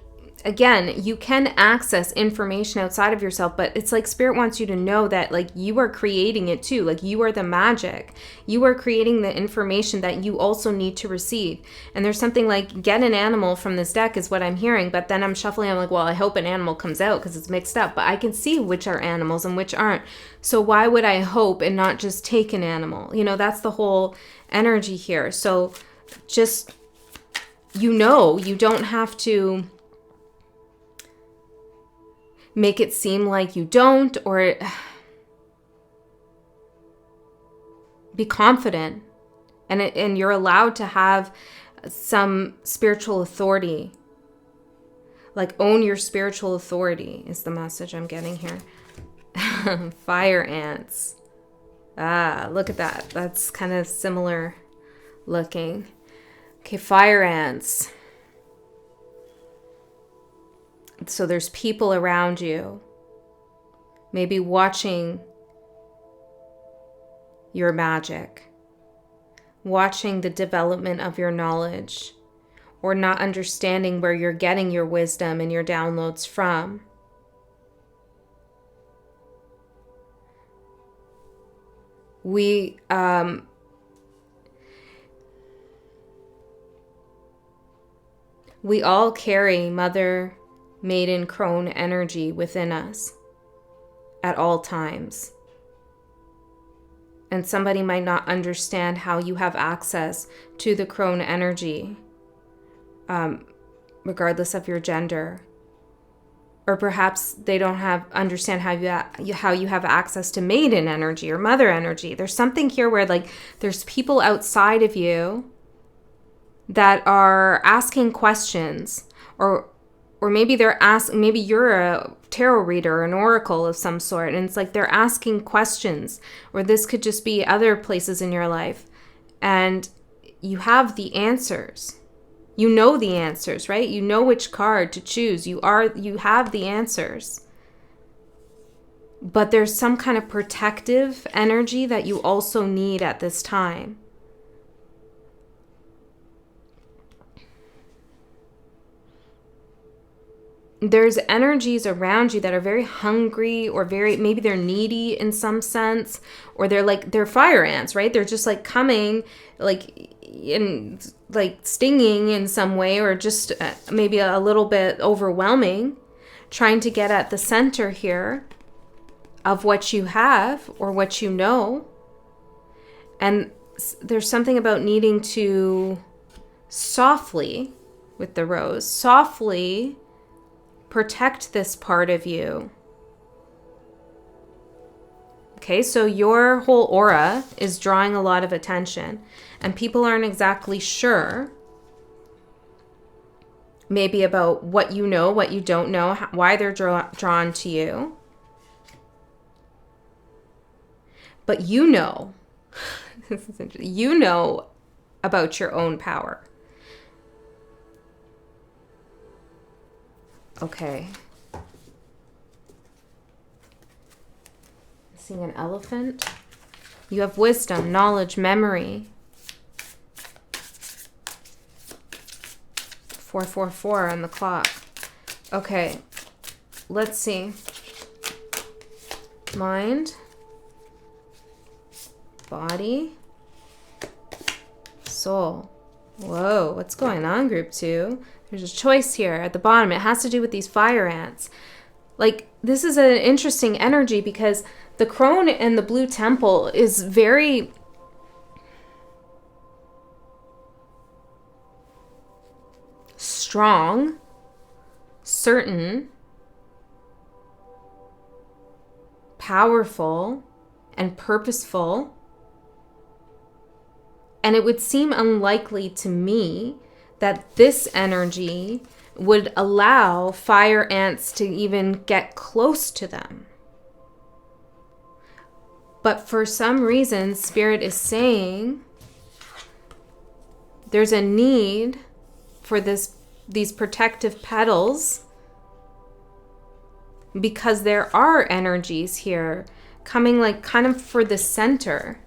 again, you can access information outside of yourself, but it's like Spirit wants you to know that, like, you are creating it too. Like, you are the magic. You are creating the information that you also need to receive. And there's something like, get an animal from this deck is what I'm hearing, but then I'm shuffling. I'm like, well, I hope an animal comes out because it's mixed up, but I can see which are animals and which aren't. So why would I hope and not just take an animal? You know, that's the whole energy here. So just, you don't have to make it seem like you don't, or be confident, and you're allowed to have some spiritual authority. Like, own your spiritual authority is the message I'm getting here. Fire ants. Ah, look at that. That's kind of similar looking. Okay, fire ants. So there's people around you, maybe watching your magic, watching the development of your knowledge, or not understanding where you're getting your wisdom and your downloads from. We all carry Mother Maiden Crone energy within us at all times. And somebody might not understand how you have access to the Crone energy, regardless of your gender. Or perhaps they don't understand how you have access to Maiden energy or Mother energy. There's something here where, like, there's people outside of you that are asking questions, or maybe maybe you're a tarot reader or an oracle of some sort, and it's like they're asking questions, or this could just be other places in your life, and you have the answers. You know the answers, right? You know which card to choose. You have the answers. But there's some kind of protective energy that you also need at this time. there's energies around you that are very hungry, or maybe they're needy in some sense, or they're fire ants, right? They're just like coming like stinging in some way, or just maybe a little bit overwhelming, trying to get at the center here of what you have or what you know. And there's something about needing to softly, with the rose, softly protect this part of you. Okay, so your whole aura is drawing a lot of attention, and people aren't exactly sure maybe about what you know, what you don't know, why they're drawn to you. But you know, this is interesting, you know about your own power. Okay. Seeing an elephant. You have wisdom, knowledge, memory. 444 on the clock. Okay. Let's see. Mind. Body. Soul. Whoa, what's going on, group 2? There's a choice here at the bottom. It has to do with these fire ants. Like, this is an interesting energy because the Crone and the Blue Temple is very strong, certain, powerful, and purposeful. And it would seem unlikely to me that this energy would allow fire ants to even get close to them. But for some reason, Spirit is saying there's a need for these protective petals, because there are energies here coming like kind of for the center.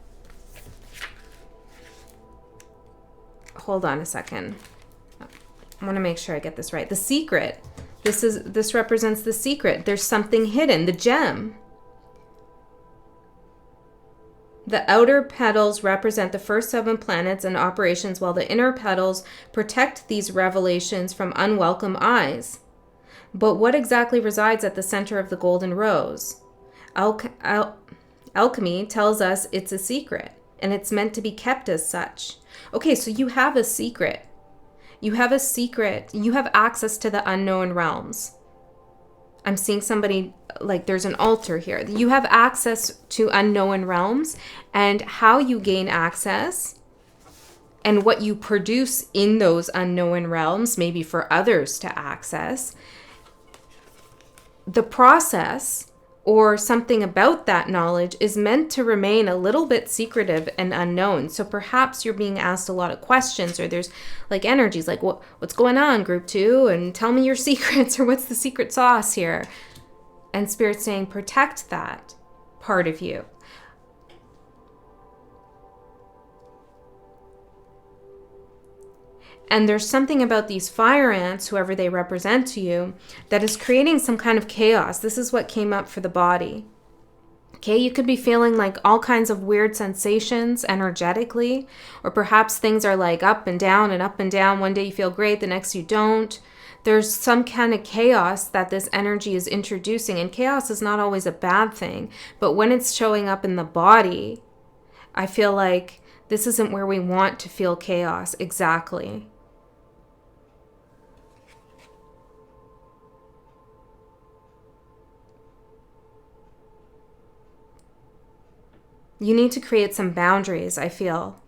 Hold on a second. I want to make sure I get this right. The secret. This represents the secret. There's something hidden, the gem. The outer petals represent the first 7 planets and operations, while the inner petals protect these revelations from unwelcome eyes. But what exactly resides at the center of the golden rose? Alchemy tells us it's a secret, and it's meant to be kept as such. Okay, so you have a secret. You have a secret. You have access to the unknown realms. I'm seeing somebody, like there's an altar here. You have access to unknown realms, and how you gain access and what you produce in those unknown realms, maybe for others to access. The process or something about that knowledge is meant to remain a little bit secretive and unknown. So perhaps you're being asked a lot of questions, or there's like energies like, what's going on, group 2? And tell me your secrets, or what's the secret sauce here? And Spirit's saying, protect that part of you. And there's something about these fire ants, whoever they represent to you, that is creating some kind of chaos. This is what came up for the body. Okay, you could be feeling like all kinds of weird sensations energetically, or perhaps things are like up and down and up and down. One day you feel great, the next you don't. There's some kind of chaos that this energy is introducing, and chaos is not always a bad thing. But when it's showing up in the body, I feel like this isn't where we want to feel chaos exactly. You need to create some boundaries, I feel,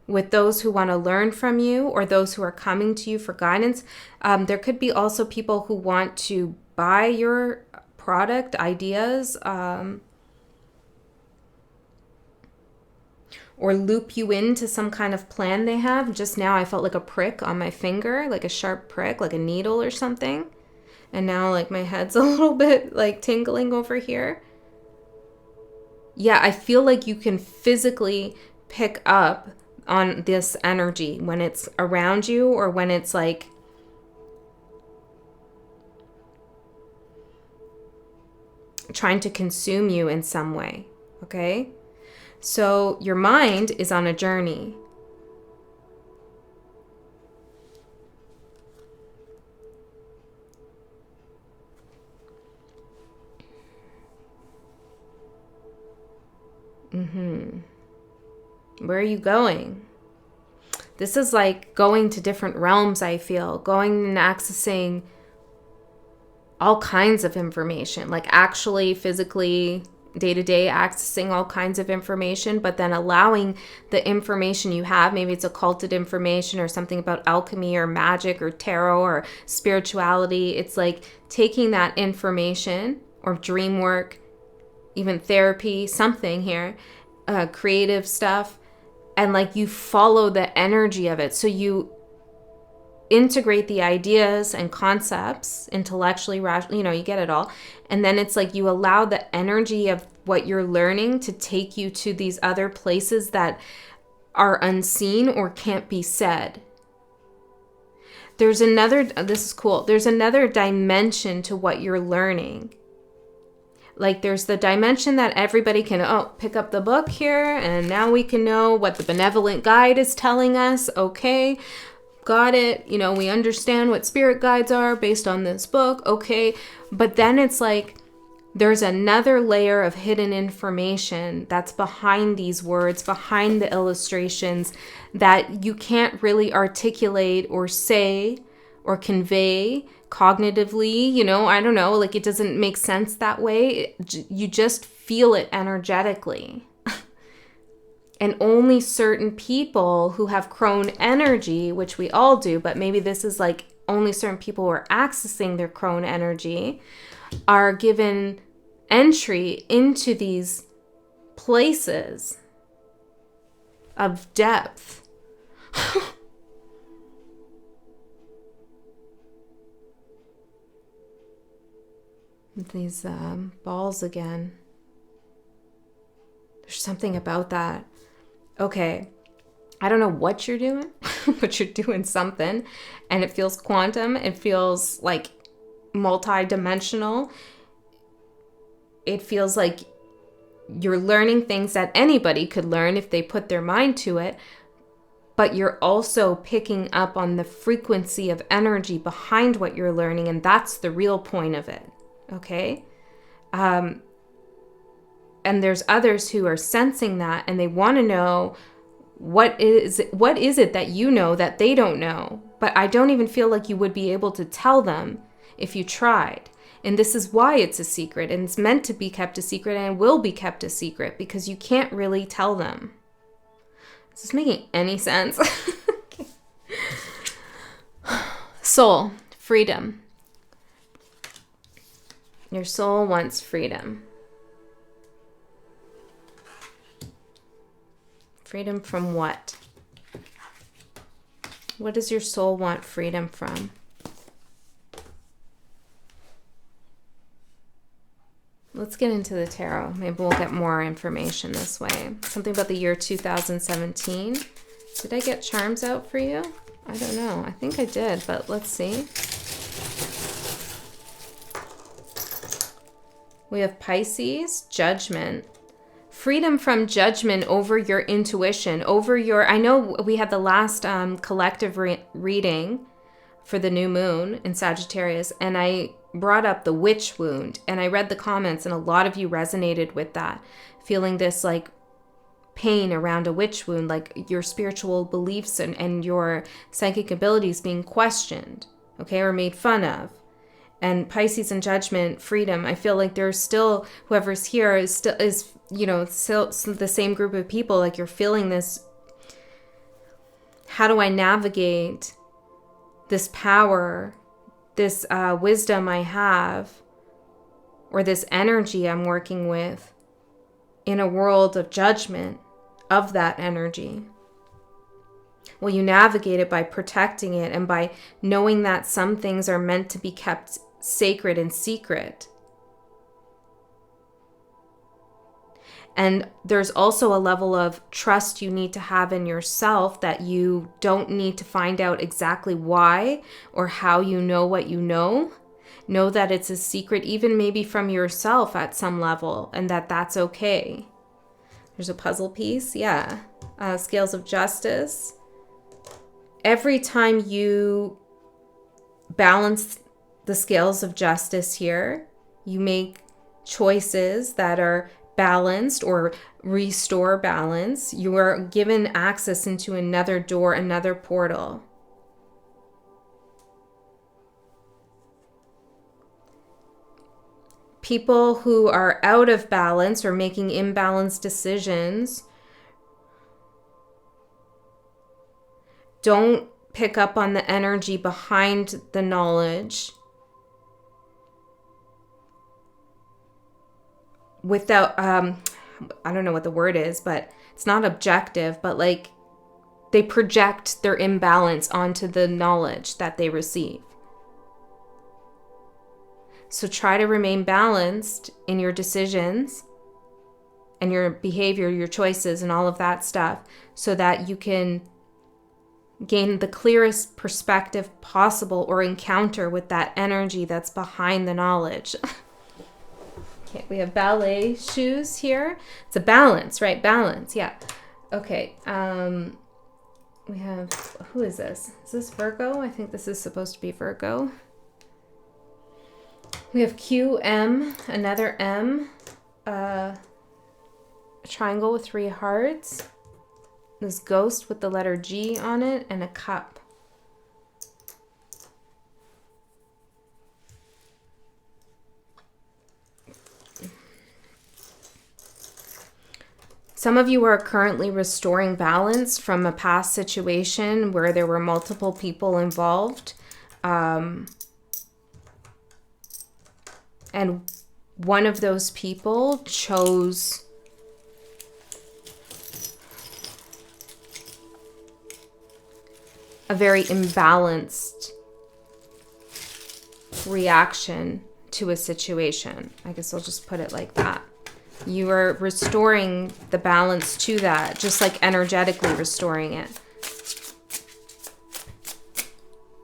with those who want to learn from you or those who are coming to you for guidance. There could be also people who want to buy your product, ideas, or loop you into some kind of plan they have. Just now I felt like a prick on my finger, like a sharp prick, like a needle or something. And now like my head's a little bit like tingling over here. Yeah, I feel like you can physically pick up on this energy when it's around you, or when it's like trying to consume you in some way, okay? So your mind is on a journey. Where are you going? This is like going to different realms, I feel. Going and accessing all kinds of information, like actually physically, day-to-day accessing all kinds of information, but then allowing the information you have, maybe it's occulted information or something about alchemy or magic or tarot or spirituality. It's like taking that information or dream work, even therapy, something here, creative stuff, and like you follow the energy of it. So you integrate the ideas and concepts intellectually, rationally, you get it all. And then it's like you allow the energy of what you're learning to take you to these other places that are unseen or can't be said. This is cool. There's another dimension to what you're learning. Like there's the dimension that everybody can, pick up the book here and now we can know what the benevolent guide is telling us. Okay, got it. We understand what spirit guides are based on this book. Okay. But then it's like there's another layer of hidden information that's behind these words, behind the illustrations that you can't really articulate or say or convey cognitively, I don't know, like it doesn't make sense that way. You just feel it energetically. And only certain people who have Crone energy, which we all do, but maybe this is like only certain people who are accessing their Crone energy, are given entry into these places of depth. These balls again. There's something about that. Okay, I don't know what you're doing, but you're doing something. And it feels quantum. It feels like multi-dimensional. It feels like you're learning things that anybody could learn if they put their mind to it. But you're also picking up on the frequency of energy behind what you're learning. And that's the real point of it. Okay? And there's others who are sensing that and they want to know what is it that you know that they don't know. But I don't even feel like you would be able to tell them if you tried. And this is why it's a secret, and it's meant to be kept a secret and will be kept a secret because you can't really tell them. Is this making any sense? Soul, freedom. Your soul wants freedom. Freedom from what? What does your soul want freedom from? Let's get into the tarot. Maybe we'll get more information this way. Something about the year 2017. Did I get charms out for you? I don't know. I think I did, but let's see. We have Pisces, judgment. Freedom from judgment over your intuition, over your... I know we had the last collective reading for the new moon in Sagittarius, and I brought up the witch wound, and I read the comments, and a lot of you resonated with that, feeling this like pain around a witch wound, like your spiritual beliefs and your psychic abilities being questioned, okay, or made fun of. And Pisces and judgment, freedom, I feel like there's still, whoever's here is still, still the same group of people, like you're feeling this, how do I navigate this power, this wisdom I have, or this energy I'm working with in a world of judgment of that energy? Well, you navigate it by protecting it and by knowing that some things are meant to be kept sacred and secret. And there's also a level of trust you need to have in yourself that you don't need to find out exactly why or how you know what you know, Know that it's a secret, even maybe from yourself at some level, and that that's okay. There's a puzzle piece. Yeah. Scales of justice. Every time you balance the scales of justice here, you make choices that are balanced or restore balance. You are given access into another door, another portal. People who are out of balance or making imbalanced decisions don't pick up on the energy behind the knowledge without, I don't know what the word is, but it's not objective, but like they project their imbalance onto the knowledge that they receive. So try to remain balanced in your decisions and your behavior, your choices, and all of that stuff, so that you can gain the clearest perspective possible or encounter with that energy that's behind the knowledge. Okay, we have ballet shoes here. It's a balance, right? Balance, yeah. Okay, we have, who is this? Is this Virgo? I think this is supposed to be Virgo. We have QM, another M, a triangle with 3 hearts, this ghost with the letter G on it, and a cup. Some of you are currently restoring balance from a past situation where there were multiple people involved. And one of those people chose a very imbalanced reaction to a situation. I guess I'll just put it like that. You are restoring the balance to that, just like energetically restoring it.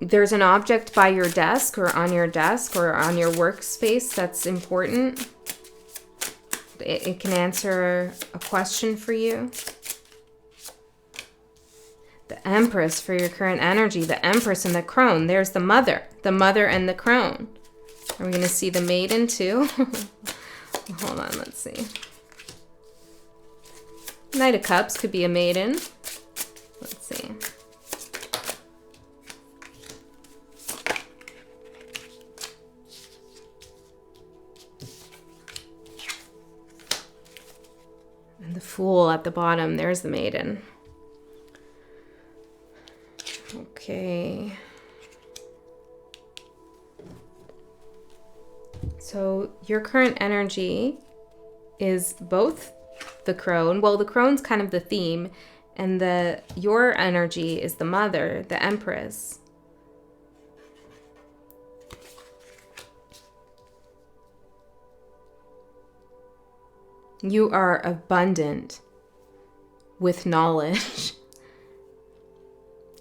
There's an object by your desk or on your workspace that's important. It can answer a question for you. The Empress for your current energy. The Empress and the Crone. There's the Mother. The Mother and the Crone. Are we going to see the Maiden too? Hold on, let's see. Knight of Cups could be a Maiden. Let's see. And the Fool at the bottom, there's the Maiden. Okay. So your current energy is both the Crone. Well, the Crone's kind of the theme, and your energy is the Mother, the Empress. You are abundant with knowledge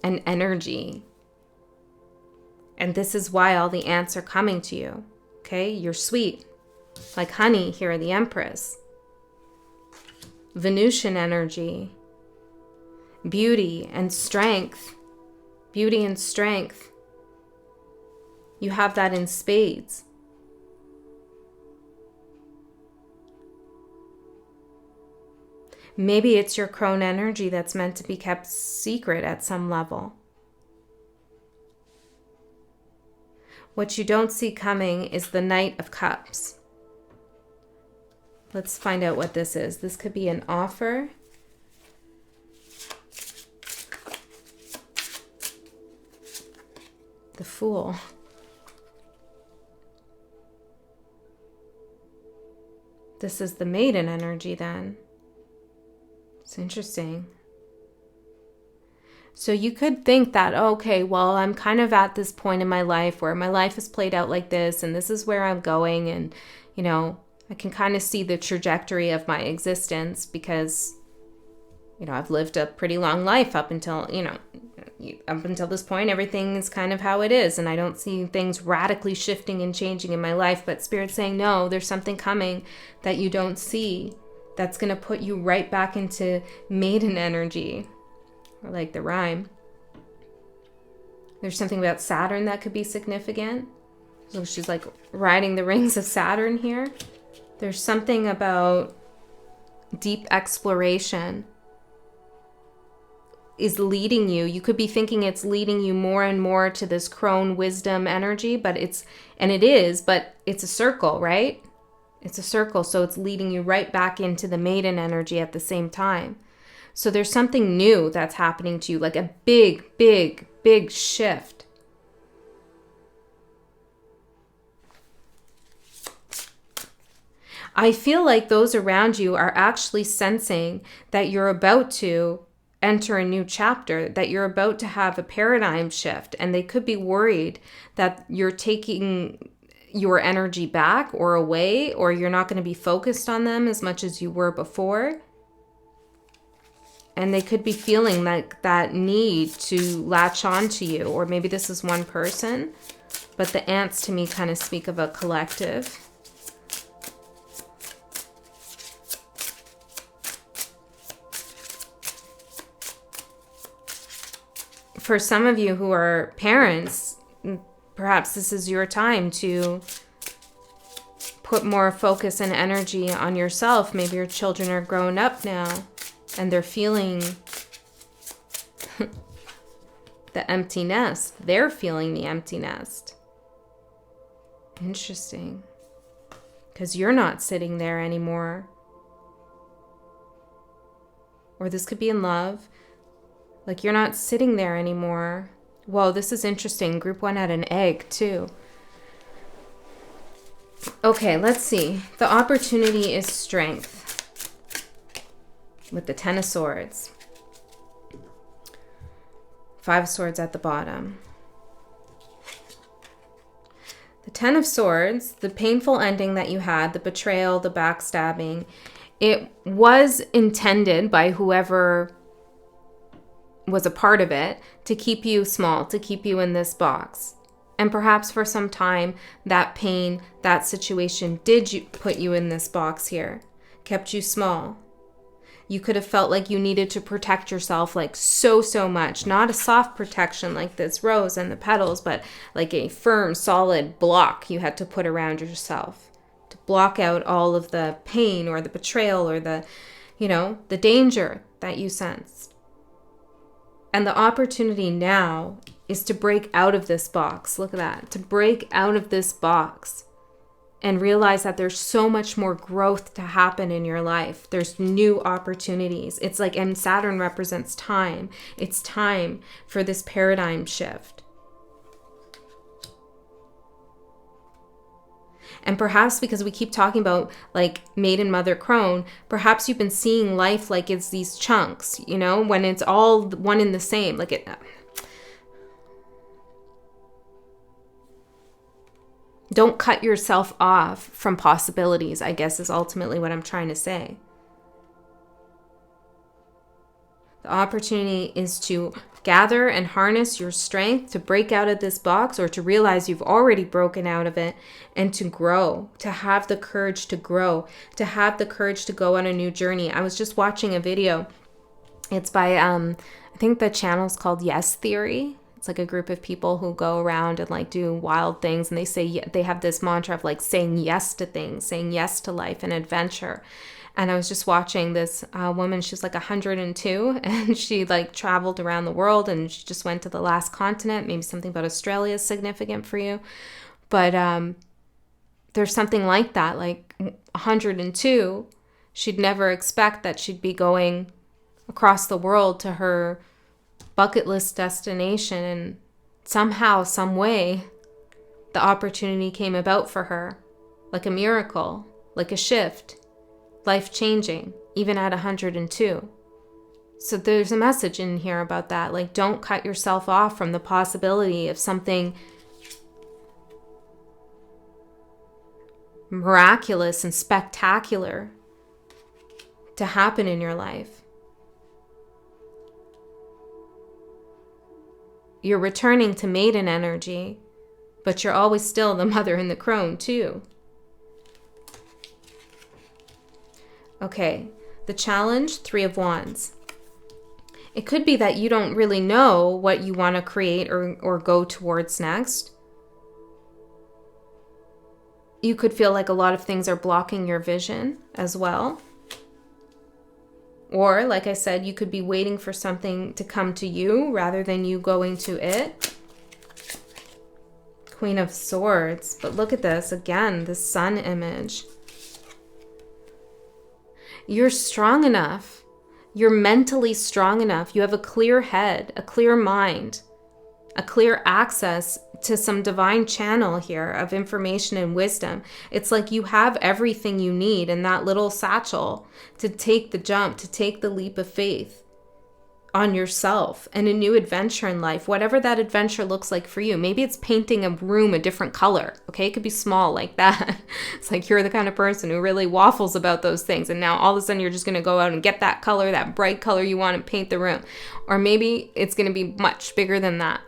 and energy. And this is why all the ants are coming to you. Okay, you're sweet, like honey here, the Empress. Venusian energy, beauty and strength. Beauty and strength. You have that in spades. Maybe it's your Crone energy that's meant to be kept secret at some level. What you don't see coming is the Knight of Cups. Let's find out what this is. This could be an offer. The Fool. This is the Maiden energy then. It's interesting. So you could think that, okay, well, I'm kind of at this point in my life where my life is played out like this, and this is where I'm going, and, you know, I can kind of see the trajectory of my existence because, you know, I've lived a pretty long life up until, you know, up until this point, everything is kind of how it is. And I don't see things radically shifting and changing in my life. But Spirit's saying, no, there's something coming that you don't see that's going to put you right back into maiden energy. I like the rhyme. There's something about Saturn that could be significant. So she's like riding the rings of Saturn here. There's something about deep exploration is leading you. You could be thinking it's leading you more and more to this crone wisdom energy, but it's a circle, right? It's a circle. So it's leading you right back into the maiden energy at the same time. So there's something new that's happening to you, like a big, big, big shift. I feel like those around you are actually sensing that you're about to enter a new chapter, that you're about to have a paradigm shift, and they could be worried that you're taking your energy back or away, or you're not going to be focused on them as much as you were before. And they could be feeling like that need to latch on to you, or maybe this is one person, but the ants to me kind of speak of a collective. For some of you who are parents, perhaps this is your time to put more focus and energy on yourself. Maybe your children are grown up now and they're feeling the empty nest. They're feeling the empty nest. Interesting. Because you're not sitting there anymore. Or this could be in love. Like you're not sitting there anymore. Whoa, this is interesting. Group 1 had an egg too. Okay, let's see. The opportunity is strength. With the 10 of Swords. 5 of Swords at the bottom. The 10 of Swords, the painful ending that you had, the betrayal, the backstabbing, it was intended by whoever was a part of it to keep you small, to keep you in this box. And perhaps for some time, that pain, that situation did put you in this box here, kept you small. You could have felt like you needed to protect yourself like so much. Not a soft protection like this rose and the petals, but like a firm, solid block you had to put around yourself to block out all of the pain or the betrayal or the, the danger that you sensed. And the opportunity now is to break out of this box. Look at that. To break out of this box and realize that there's so much more growth to happen in your life. There's new opportunities. It's like, and Saturn represents time. It's time for this paradigm shift. And perhaps because we keep talking about like maiden mother crone, perhaps you've been seeing life like it's these chunks, when it's all one and the same. Like it. Don't cut yourself off from possibilities, I guess is ultimately what I'm trying to say. The opportunity is to gather and harness your strength to break out of this box, or to realize you've already broken out of it, and to grow, to have the courage to grow, to have the courage to go on a new journey. I was just watching a video. It's by, I think the channel's called Yes Theory. It's like a group of people who go around and like do wild things. And they say, they have this mantra of like saying yes to things, saying yes to life and adventure. And I was just watching this woman, she's like 102, and she like traveled around the world, and she just went to the last continent. Maybe something about Australia is significant for you. But there's something like that, like 102, she'd never expect that she'd be going across the world to her bucket list destination. And somehow, some way, the opportunity came about for her, like a miracle, like a shift. Life-changing, even at 102. So there's a message in here about that. Like, don't cut yourself off from the possibility of something miraculous and spectacular to happen in your life. you're returning to maiden energy, but you're always still the mother in the crone too. Okay, the challenge, 3 of Wands. It could be that you don't really know what you want to create or go towards next. You could feel like a lot of things are blocking your vision as well. Or, like I said, you could be waiting for something to come to you rather than you going to it. Queen of Swords. But look at this, again, the sun image. You're strong enough. You're mentally strong enough. You have a clear head, a clear mind, a clear access to some divine channel here of information and wisdom. It's like you have everything you need in that little satchel to take the jump, to take the leap of faith on yourself and a new adventure in life, whatever that adventure looks like for you. Maybe it's painting a room a different color, okay? It could be small like that. It's like you're the kind of person who really waffles about those things, and now all of a sudden you're just going to go out and get that color, that bright color you want, and paint the room. Or maybe it's going to be much bigger than that.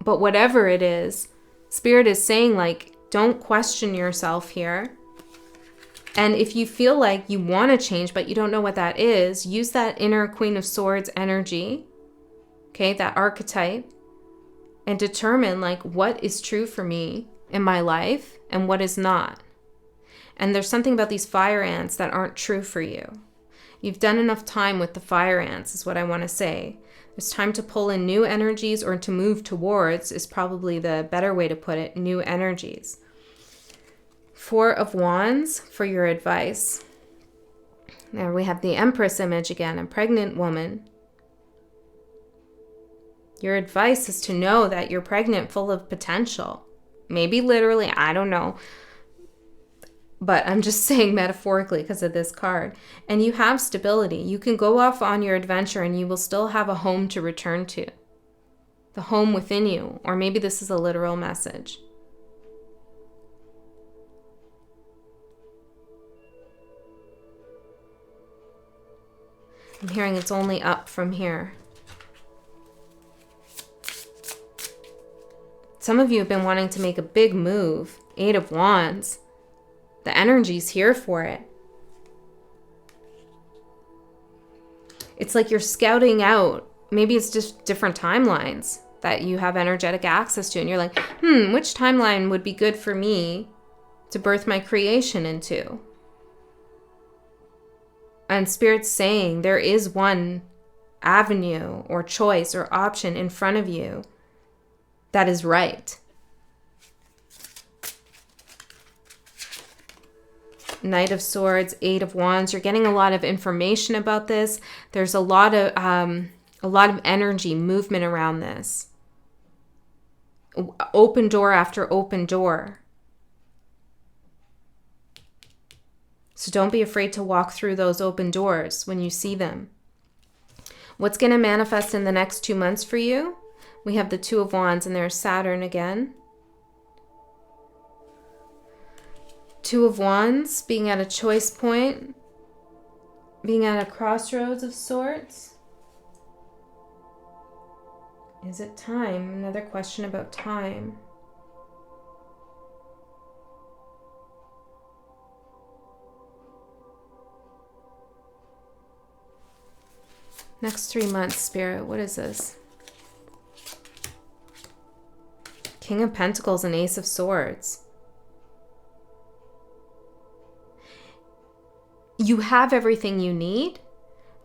But whatever it is, Spirit is saying, like, don't question yourself here. And if you feel like you want to change, but you don't know what that is, use that inner Queen of Swords energy, okay, that archetype, and determine, like, what is true for me in my life and what is not. And there's something about these fire ants that aren't true for you. You've done enough time with the fire ants, is what I want to say. It's time to pull in new energies, or to move towards is probably the better way to put it, new energies. 4 of Wands for your advice. There we have the Empress image again, a pregnant woman. Your advice is to know that you're pregnant, full of potential. Maybe literally, I don't know. But I'm just saying metaphorically because of this card. And you have stability. You can go off on your adventure and you will still have a home to return to. The home within you. Or maybe this is a literal message. I'm hearing it's only up from here. Some of you have been wanting to make a big move. 8 of Wands. The energy's here for it. It's like you're scouting out. Maybe it's just different timelines that you have energetic access to. And you're like, which timeline would be good for me to birth my creation into? And Spirit's saying there is one avenue or choice or option in front of you that is right. Knight of Swords, 8 of Wands. You're getting a lot of information about this. There's a lot of energy, movement around this. Open door after open door. So don't be afraid to walk through those open doors when you see them. What's going to manifest in the next 2 months for you? We have the 2 of Wands, and there's Saturn again. 2 of Wands, being at a choice point, being at a crossroads of sorts. Is it time? Another question about time. Next 3 months, Spirit, what is this? King of Pentacles and Ace of Swords. You have everything you need,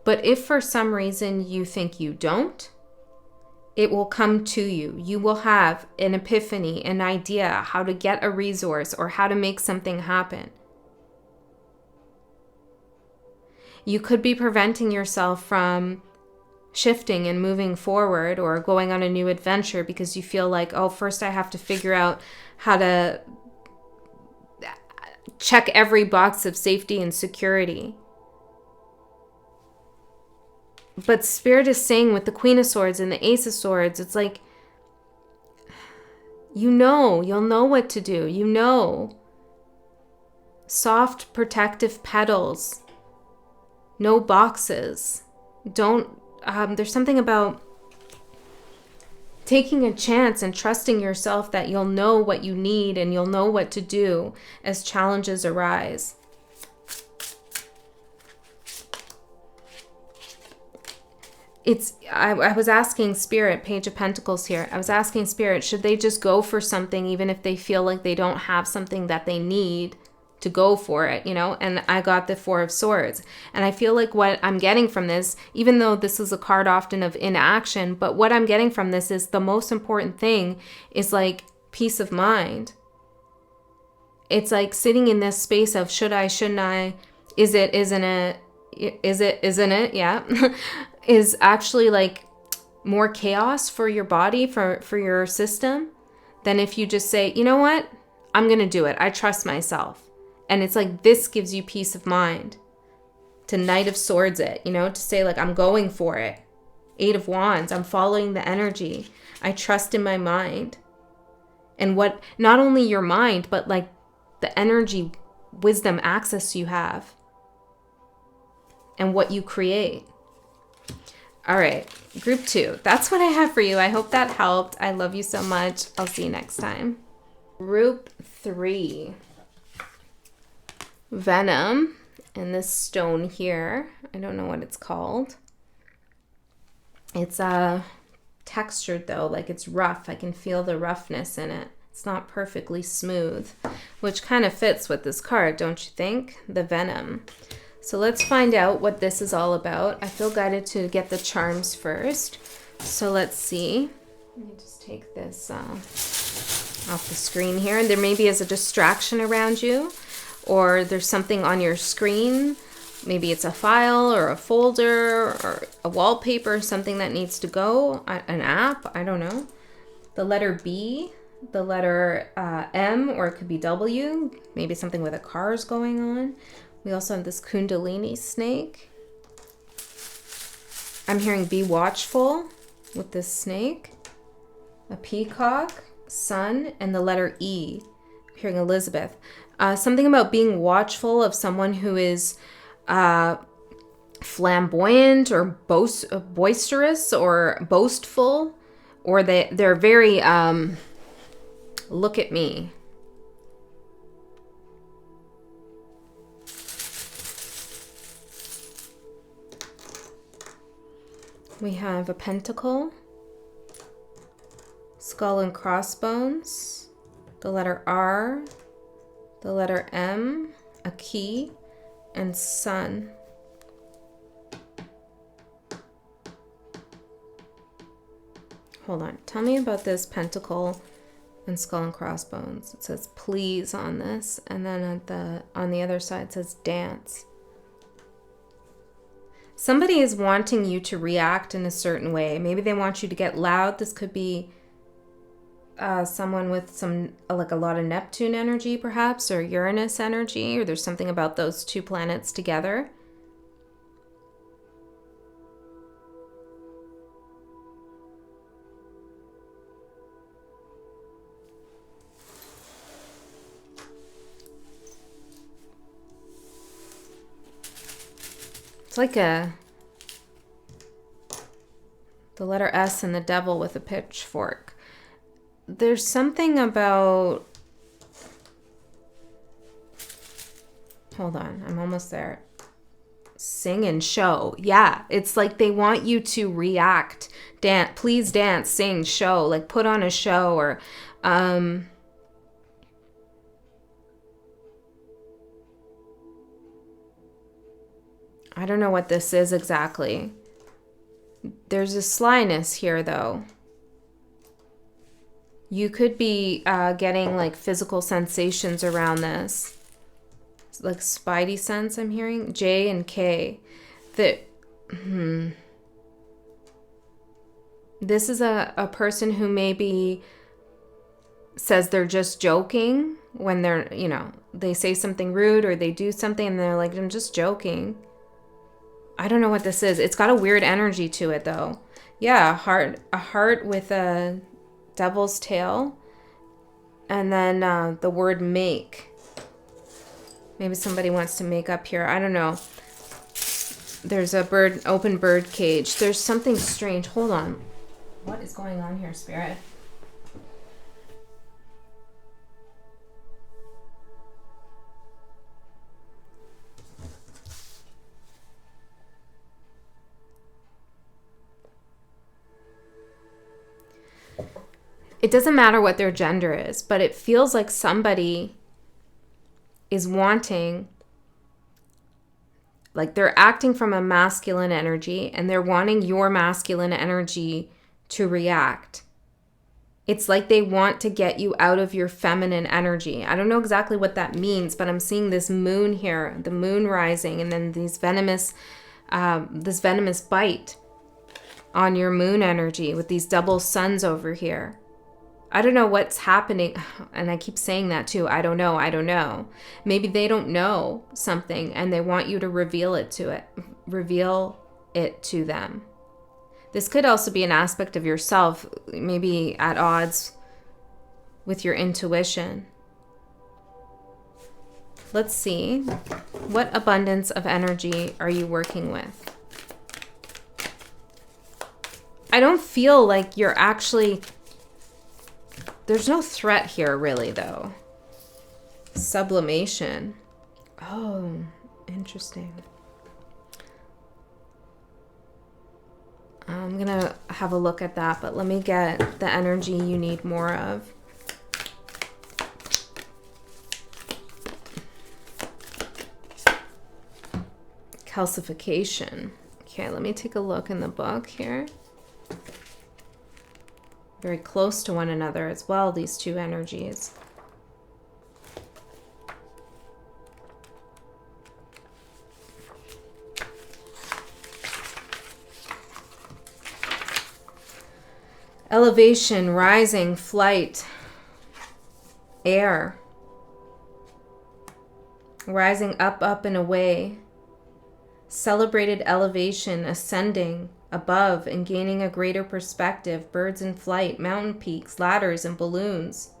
but if for some reason you think you don't, it will come to you. You will have an epiphany, an idea how to get a resource or how to make something happen. You could be preventing yourself from shifting and moving forward or going on a new adventure because you feel like, oh, first I have to figure out how to check every box of safety and security. But Spirit is saying with the Queen of Swords and the Ace of Swords, it's like, you'll know what to do. You know. Soft, protective petals. No boxes. Don't, there's something about taking a chance and trusting yourself that you'll know what you need and you'll know what to do as challenges arise. I was asking Spirit, Page of Pentacles here. I was asking Spirit, should they just go for something even if they feel like they don't have something that they need to go for it, you know? And I got the Four of Swords. And I feel like what I'm getting from this, even though this is a card often of inaction, but what I'm getting from this is the most important thing is like peace of mind. It's like sitting in this space of should I, shouldn't I, is it, isn't it, isn't it, yeah, is actually like more chaos for your body, for your system, than if you just say, you know what, I'm going to do it. I trust myself. And it's like, this gives you peace of mind. To Knight of Swords it, you know, to say like, I'm going for it. Eight of Wands, I'm following the energy. I trust in my mind. And what, not only your mind, but like the energy, wisdom, access you have. And what you create. All right, group 2. That's what I have for you. I hope that helped. I love you so much. I'll see you next time. Group 3. Venom. And this stone here. I don't know what it's called. It's textured though, like it's rough. I can feel the roughness in it. It's not perfectly smooth, which kind of fits with this card, don't you think? The Venom. So let's find out what this is all about. I feel guided to get the charms first. So let's see. Let me just take this off the screen here. And there maybe is a distraction around you, or there's something on your screen. Maybe it's a file or a folder or a wallpaper, something that needs to go, an app, I don't know. The letter B, the letter M, or it could be W, maybe something with a cars going on. We also have this Kundalini snake. I'm hearing be watchful with this snake. A peacock, sun, and the letter E. I'm hearing Elizabeth. Something about being watchful of someone who is flamboyant or boisterous or boastful, or they're very look at me. We have a pentacle, skull and crossbones, the letter R, the letter M, a key, and sun. Hold on. Tell me about this pentacle and skull and crossbones. It says please on this, and then on the other side it says dance. Somebody is wanting you to react in a certain way. Maybe they want you to get loud. This could be someone with some, like a lot of Neptune energy perhaps, or Uranus energy, or there's something about those two planets together. It's like the letter S and the devil with a pitchfork. There's something about, hold on, I'm almost there. Sing and show. Yeah, it's like they want you to react. Dance, please dance, sing, show, like put on a show, or I don't know what this is exactly. There's a slyness here, though. You could be getting like physical sensations around this. It's like spidey sense I'm hearing. J and K. This is a person who maybe says they're just joking when they're, you know, they say something rude or they do something and they're like, I'm just joking. I don't know what this is. It's got a weird energy to it, though. Yeah, a heart with a devil's tail. And then the word make. Maybe somebody wants to make up here. I don't know. There's a open bird cage. There's something strange. Hold on. What is going on here, Spirit? It doesn't matter what their gender is, but it feels like somebody is wanting, like they're acting from a masculine energy and they're wanting your masculine energy to react. It's like they want to get you out of your feminine energy. I don't know exactly what that means, but I'm seeing this moon here, the moon rising, and then these venomous, this venomous bite on your moon energy with these double suns over here. I don't know what's happening. And I keep saying that too. I don't know. I don't know. Maybe they don't know something and they want you to reveal it to them. This could also be an aspect of yourself, maybe at odds with your intuition. Let's see. What abundance of energy are you working with? I don't feel like you're actually... There's no threat here, really, though. Sublimation. Oh, interesting. I'm going to have a look at that, but let me get the energy you need more of. Calcification. Okay, let me take a look in the book here. Very close to one another as well, these two energies. Elevation, rising, flight, air. Rising up, up, and away. Celebrated elevation, ascending above and gaining a greater perspective. Birds in flight, mountain peaks, ladders, and balloons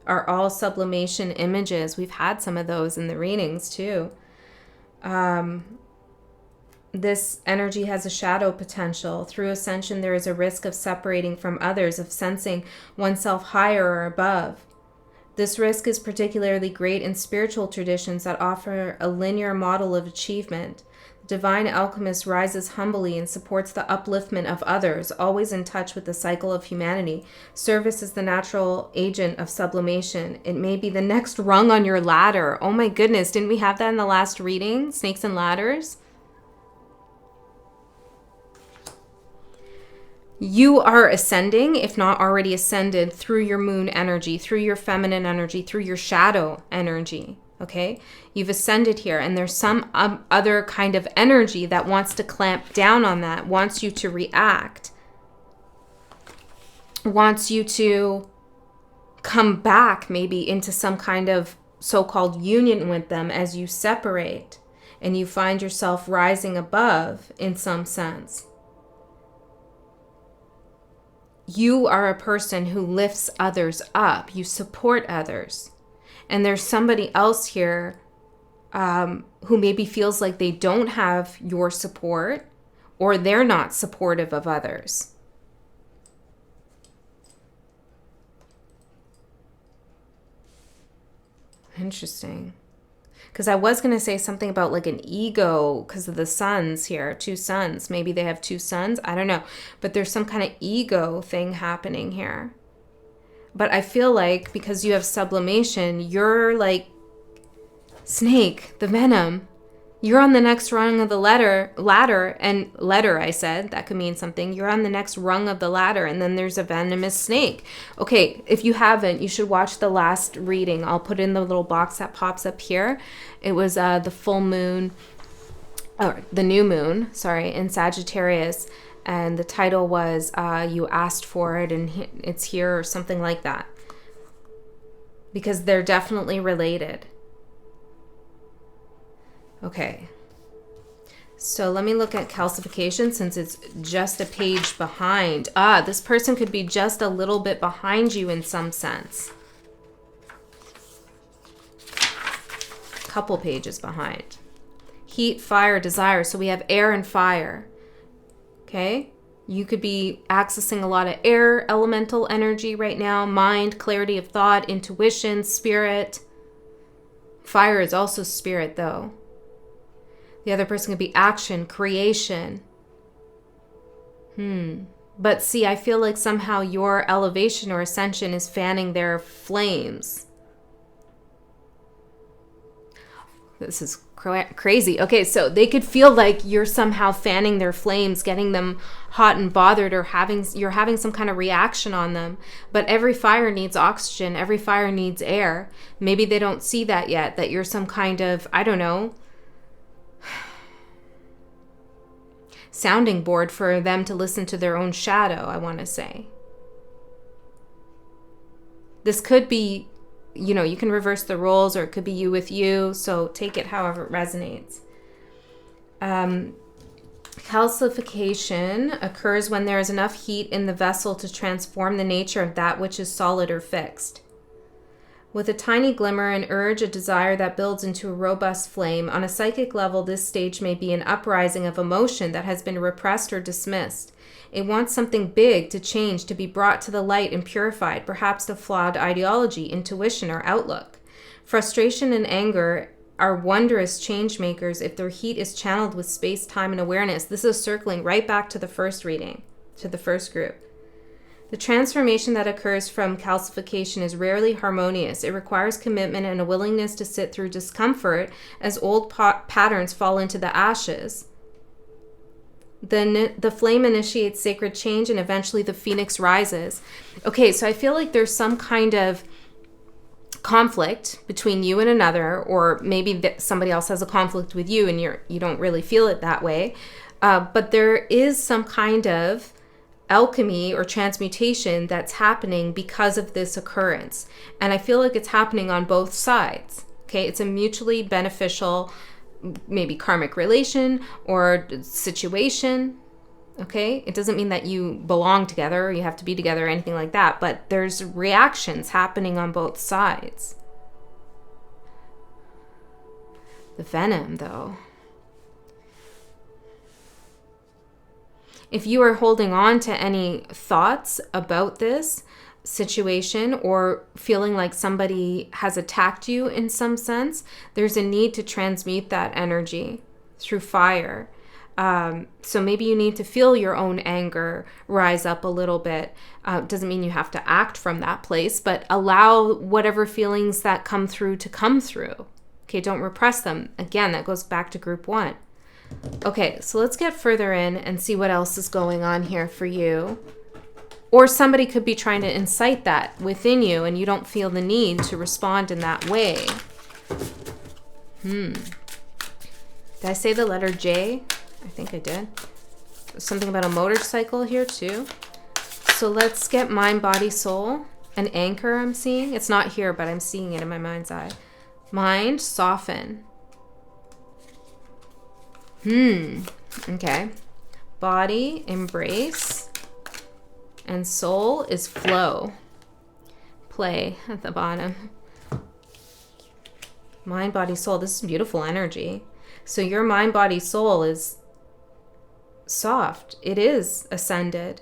are all sublimation images. We've had some of those in the readings too. This energy has a shadow potential. Through ascension, there is a risk of separating from others, of sensing oneself higher or above. This risk is particularly great in spiritual traditions that offer a linear model of achievement. The divine alchemist rises humbly and supports the upliftment of others, always in touch with the cycle of humanity. Service is the natural agent of sublimation. It may be the next rung on your ladder. Oh my goodness, didn't we have that in the last reading? Snakes and ladders? You are ascending, if not already ascended, through your moon energy, through your feminine energy, through your shadow energy, okay? You've ascended here, and there's some other kind of energy that wants to clamp down on that, wants you to react, wants you to come back maybe into some kind of so-called union with them as you separate, and you find yourself rising above in some sense. You are a person who lifts others up. You support others. And there's somebody else here who maybe feels like they don't have your support, or they're not supportive of others. Interesting. Because I was going to say something about like an ego because of the suns here, two suns. Maybe they have two suns. I don't know. But there's some kind of ego thing happening here. But I feel like because you have sublimation, you're like Snake, the Venom. You're on the next rung of the ladder, and letter, I said, that could mean something. You're on the next rung of the ladder, and then there's a venomous snake. Okay, if you haven't, you should watch the last reading. I'll put in the little box that pops up here. It was the full moon, or the new moon, sorry, in Sagittarius, and the title was You Asked for It, and It's Here, or something like that. Because they're definitely related. Okay, so let me look at calcification since it's just a page behind. This person could be just a little bit behind you in some sense. Couple pages behind. Heat, fire, desire. So we have air and fire. Okay? You could be accessing a lot of air elemental energy right now. Mind, clarity of thought, intuition, spirit. Fire is also spirit, though. The other person could be action, creation. But see, I feel like somehow your elevation or ascension is fanning their flames. This is crazy. Okay, so they could feel like you're somehow fanning their flames, getting them hot and bothered, or you're having some kind of reaction on them. But every fire needs oxygen. Every fire needs air. Maybe they don't see that yet, that you're some kind of, I don't know, sounding board for them to listen to their own shadow, I want to say. This could be, you can reverse the roles, or it could be you with you. So take it however it resonates. Calcification occurs when there is enough heat in the vessel to transform the nature of that which is solid or fixed. With a tiny glimmer, an urge, a desire that builds into a robust flame, on a psychic level, this stage may be an uprising of emotion that has been repressed or dismissed. It wants something big to change, to be brought to the light and purified, perhaps a flawed ideology, intuition, or outlook. Frustration and anger are wondrous change makers if their heat is channeled with space, time, and awareness. This is circling right back to the first reading, to the first group. The transformation that occurs from calcification is rarely harmonious. It requires commitment and a willingness to sit through discomfort as old patterns fall into the ashes. Then the flame initiates sacred change, and eventually the phoenix rises. Okay, so I feel like there's some kind of conflict between you and another, or maybe somebody else has a conflict with you and you don't really feel it that way. But there is some kind of alchemy or transmutation that's happening because of this occurrence. And I feel like it's happening on both sides. Okay, it's a mutually beneficial, maybe karmic relation or situation. Okay, it doesn't mean that you belong together or you have to be together or anything like that, but there's reactions happening on both sides. The Venom, though. If you are holding on to any thoughts about this situation or feeling like somebody has attacked you in some sense, there's a need to transmute that energy through fire. So maybe you need to feel your own anger rise up a little bit. Doesn't mean you have to act from that place, but allow whatever feelings that come through to come through. Okay, don't repress them. Again, that goes back to group 1. Okay, so let's get further in and see what else is going on here for you. Or somebody could be trying to incite that within you and you don't feel the need to respond in that way. Did I say the letter J? I think I did. There's something about a motorcycle here too. So let's get mind, body, soul. An anchor I'm seeing. It's not here, but I'm seeing it in my mind's eye. Mind, soften. Okay. Body, embrace. And soul is flow. Play at the bottom. Mind, body, soul. This is beautiful energy. So your mind, body, soul is soft. It is ascended.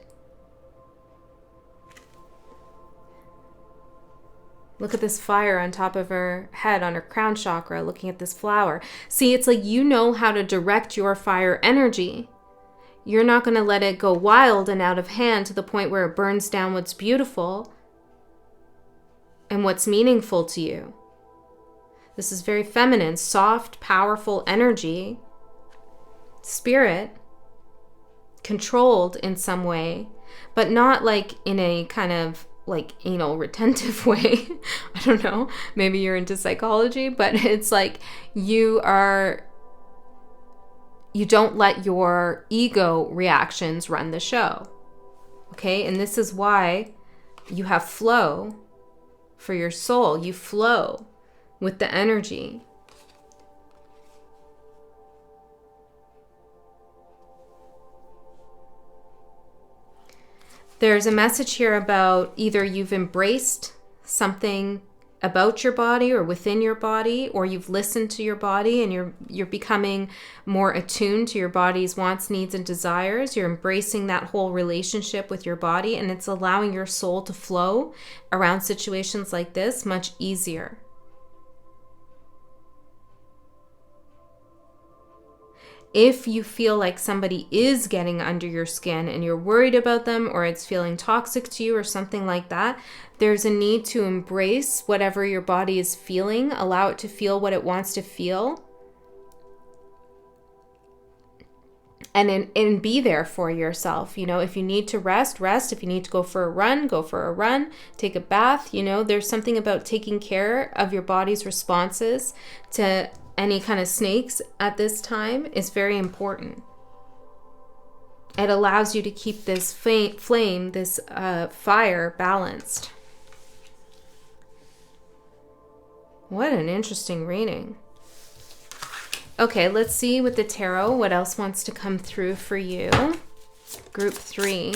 Look at this fire on top of her head, on her crown chakra, looking at this flower. See, it's like you know how to direct your fire energy. You're not going to let it go wild and out of hand to the point where it burns down what's beautiful and what's meaningful to you. This is very feminine, soft, powerful energy, spirit, controlled in some way, but not like in a kind of like anal retentive way. I don't know. Maybe you're into psychology, but it's like you don't let your ego reactions run the show. Okay? And this is why you have flow for your soul. You flow with the energy. There's a message here about either you've embraced something about your body or within your body, or you've listened to your body and you're becoming more attuned to your body's wants, needs, and desires. You're embracing that whole relationship with your body, and it's allowing your soul to flow around situations like this much easier. If you feel like somebody is getting under your skin and you're worried about them, or it's feeling toxic to you or something like that, there's a need to embrace whatever your body is feeling, allow it to feel what it wants to feel, and be there for yourself. You know, if you need to rest, rest. If you need to go for a run, go for a run. Take a bath. You know, there's something about taking care of your body's responses to any kind of snakes at this time is very important. It allows you to keep this flame, this fire balanced. What an interesting reading. Okay, let's see with the tarot what else wants to come through for you. Group 3.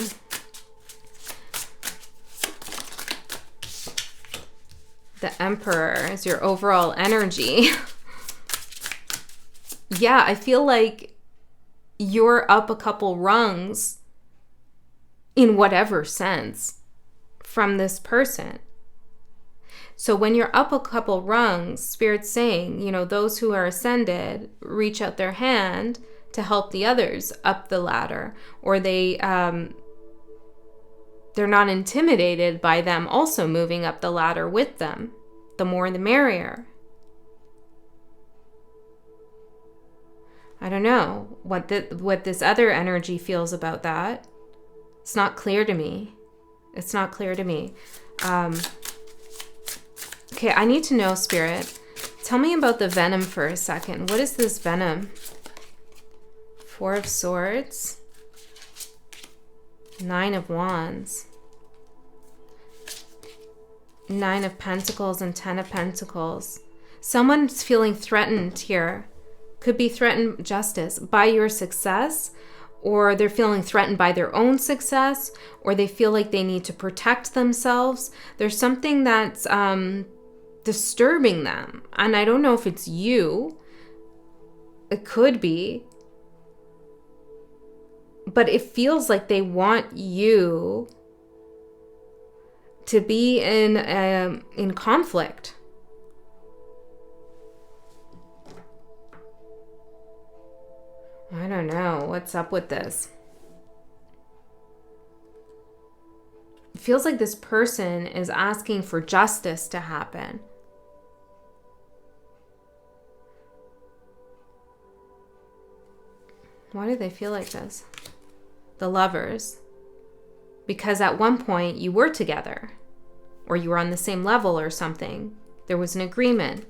The Emperor is your overall energy. Yeah, I feel like you're up a couple rungs in whatever sense from this person. So when you're up a couple rungs, Spirit's saying, you know, those who are ascended reach out their hand to help the others up the ladder, or they're not intimidated by them also moving up the ladder with them. The more the merrier. I don't know what this other energy feels about that. It's not clear to me. It's not clear to me. Okay, I need to know, Spirit. Tell me about the Venom for a second. What is this Venom? 4 of Swords. 9 of Wands. 9 of Pentacles and 10 of Pentacles. Someone's feeling threatened here. Could be threatened, justice, by your success, or they're feeling threatened by their own success, or they feel like they need to protect themselves. There's something that's disturbing them. And I don't know if it's you. It could be. But it feels like they want you to be in conflict. I don't know. What's up with this? It feels like this person is asking for justice to happen. Why do they feel like this? The Lovers. Because at one point you were together, or you were on the same level or something. There was an agreement.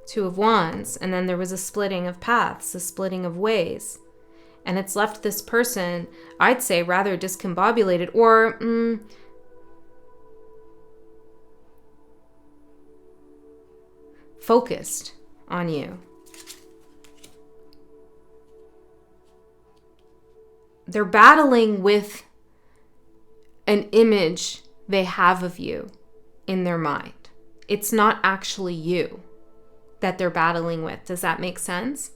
2 of Wands, and then there was a splitting of paths, a splitting of ways. And it's left this person, I'd say, rather discombobulated, or focused on you. They're battling with an image they have of you in their mind. It's not actually you that they're battling with. Does that make sense?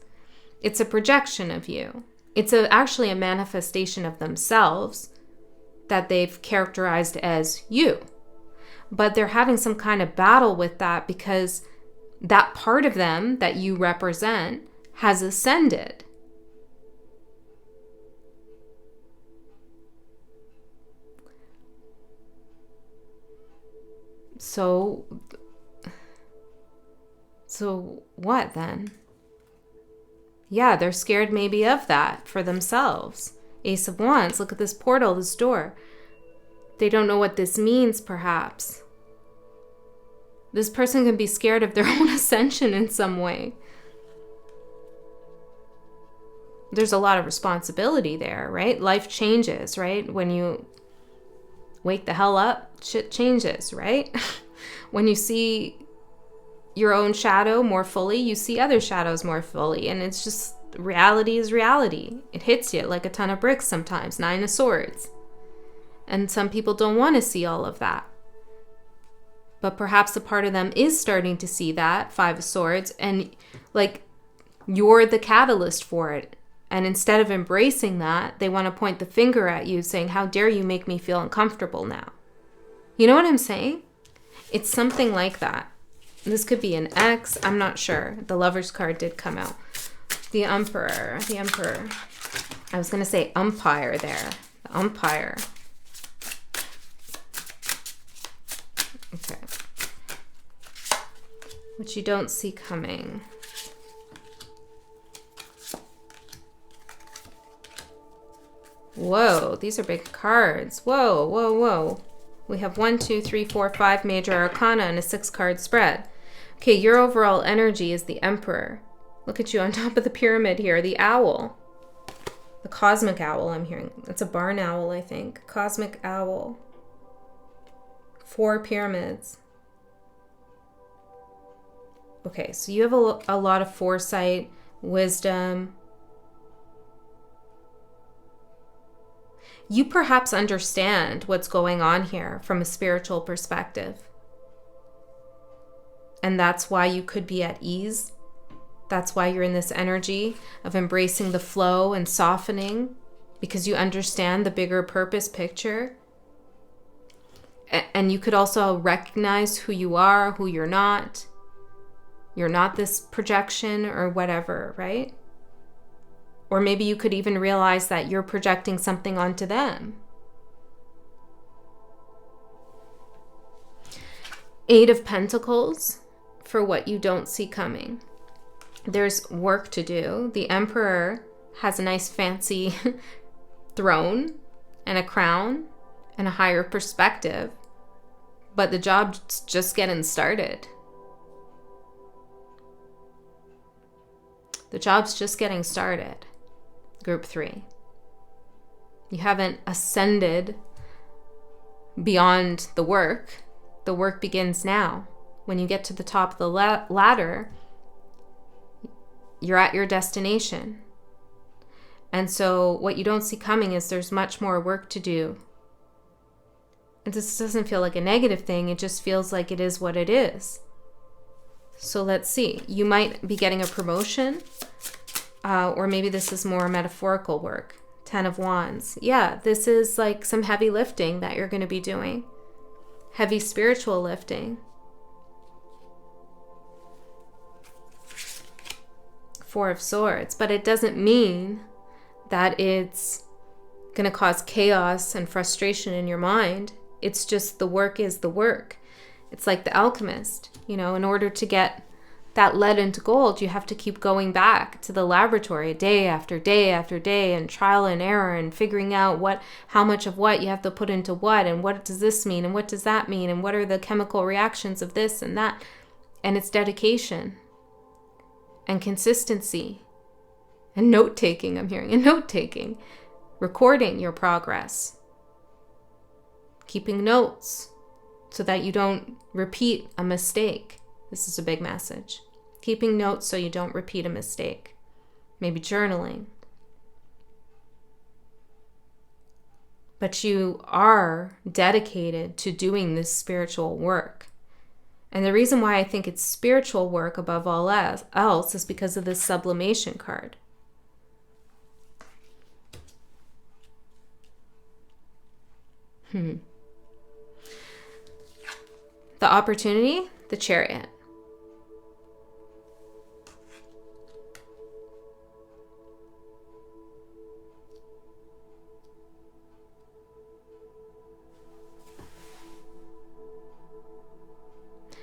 It's a projection of you. It's actually a manifestation of themselves that they've characterized as you. But they're having some kind of battle with that because that part of them that you represent has ascended. So what then? Yeah, they're scared maybe of that for themselves. Ace of Wands, look at this portal, this door. They don't know what this means, perhaps. This person can be scared of their own ascension in some way. There's a lot of responsibility there, right? Life changes, right? When you wake the hell up, shit changes, right? When you see your own shadow more fully, you see other shadows more fully. And it's just, reality is reality. It hits you like a ton of bricks sometimes, 9 of Swords. And some people don't want to see all of that. But perhaps a part of them is starting to see that, Five of Swords, and like you're the catalyst for it. And instead of embracing that, they want to point the finger at you saying, how dare you make me feel uncomfortable now? You know what I'm saying? It's something like that. This could be an ex. I'm not sure. The Lover's card did come out. The Emperor. The Emperor. I was going to say umpire there. The umpire. Okay. Which you don't see coming. Whoa, these are big cards. Whoa, whoa, whoa. We have 1, 2, 3, 4, 5 major arcana and a 6-card spread. Okay, your overall energy is the Emperor. Look at you on top of the pyramid here, the owl. The cosmic owl, I'm hearing. It's a barn owl, I think. Cosmic owl. 4 pyramids. Okay, so you have a lot of foresight, wisdom. You perhaps understand what's going on here from a spiritual perspective. And that's why you could be at ease. That's why you're in this energy of embracing the flow and softening, because you understand the bigger purpose picture. And you could also recognize who you are, who you're not. You're not this projection or whatever, right? Or maybe you could even realize that you're projecting something onto them. 8 of Pentacles for what you don't see coming. There's work to do. The Emperor has a nice fancy throne and a crown and a higher perspective, but the job's just getting started. The job's just getting started. Group 3. You haven't ascended beyond the work. The work begins now. When you get to the top of the ladder, you're at your destination. And so what you don't see coming is there's much more work to do. And this doesn't feel like a negative thing. It just feels like it is what it is. So let's see. You might be getting a promotion. Or maybe this is more metaphorical work. 10 of Wands. Yeah, this is like some heavy lifting that you're going to be doing. Heavy spiritual lifting. 4 of Swords. But it doesn't mean that it's going to cause chaos and frustration in your mind. It's just the work is the work. It's like the alchemist. You know, in order to get that lead into gold, you have to keep going back to the laboratory day after day after day, and trial and error, and figuring out how much of what you have to put into what, and what does this mean, and what does that mean, and what are the chemical reactions of this and that. And it's dedication and consistency and note-taking. I'm hearing, and note-taking, recording your progress, keeping notes so that you don't repeat a mistake. This is a big message. Keeping notes so you don't repeat a mistake. Maybe journaling. But you are dedicated to doing this spiritual work. And the reason why I think it's spiritual work above all else is because of this sublimation card. The opportunity, the Chariot.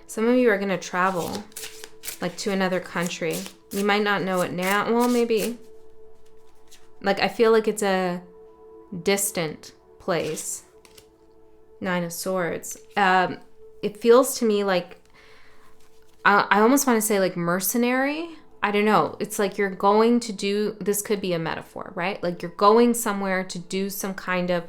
Some of you are going to travel, like to another country. You might not know it now. Well, maybe. Like, I feel like it's a distant place. 9 of Swords. It feels to me like, I almost want to say like mercenary. I don't know. It's like you're going to do, this could be a metaphor, right? Like you're going somewhere to do some kind of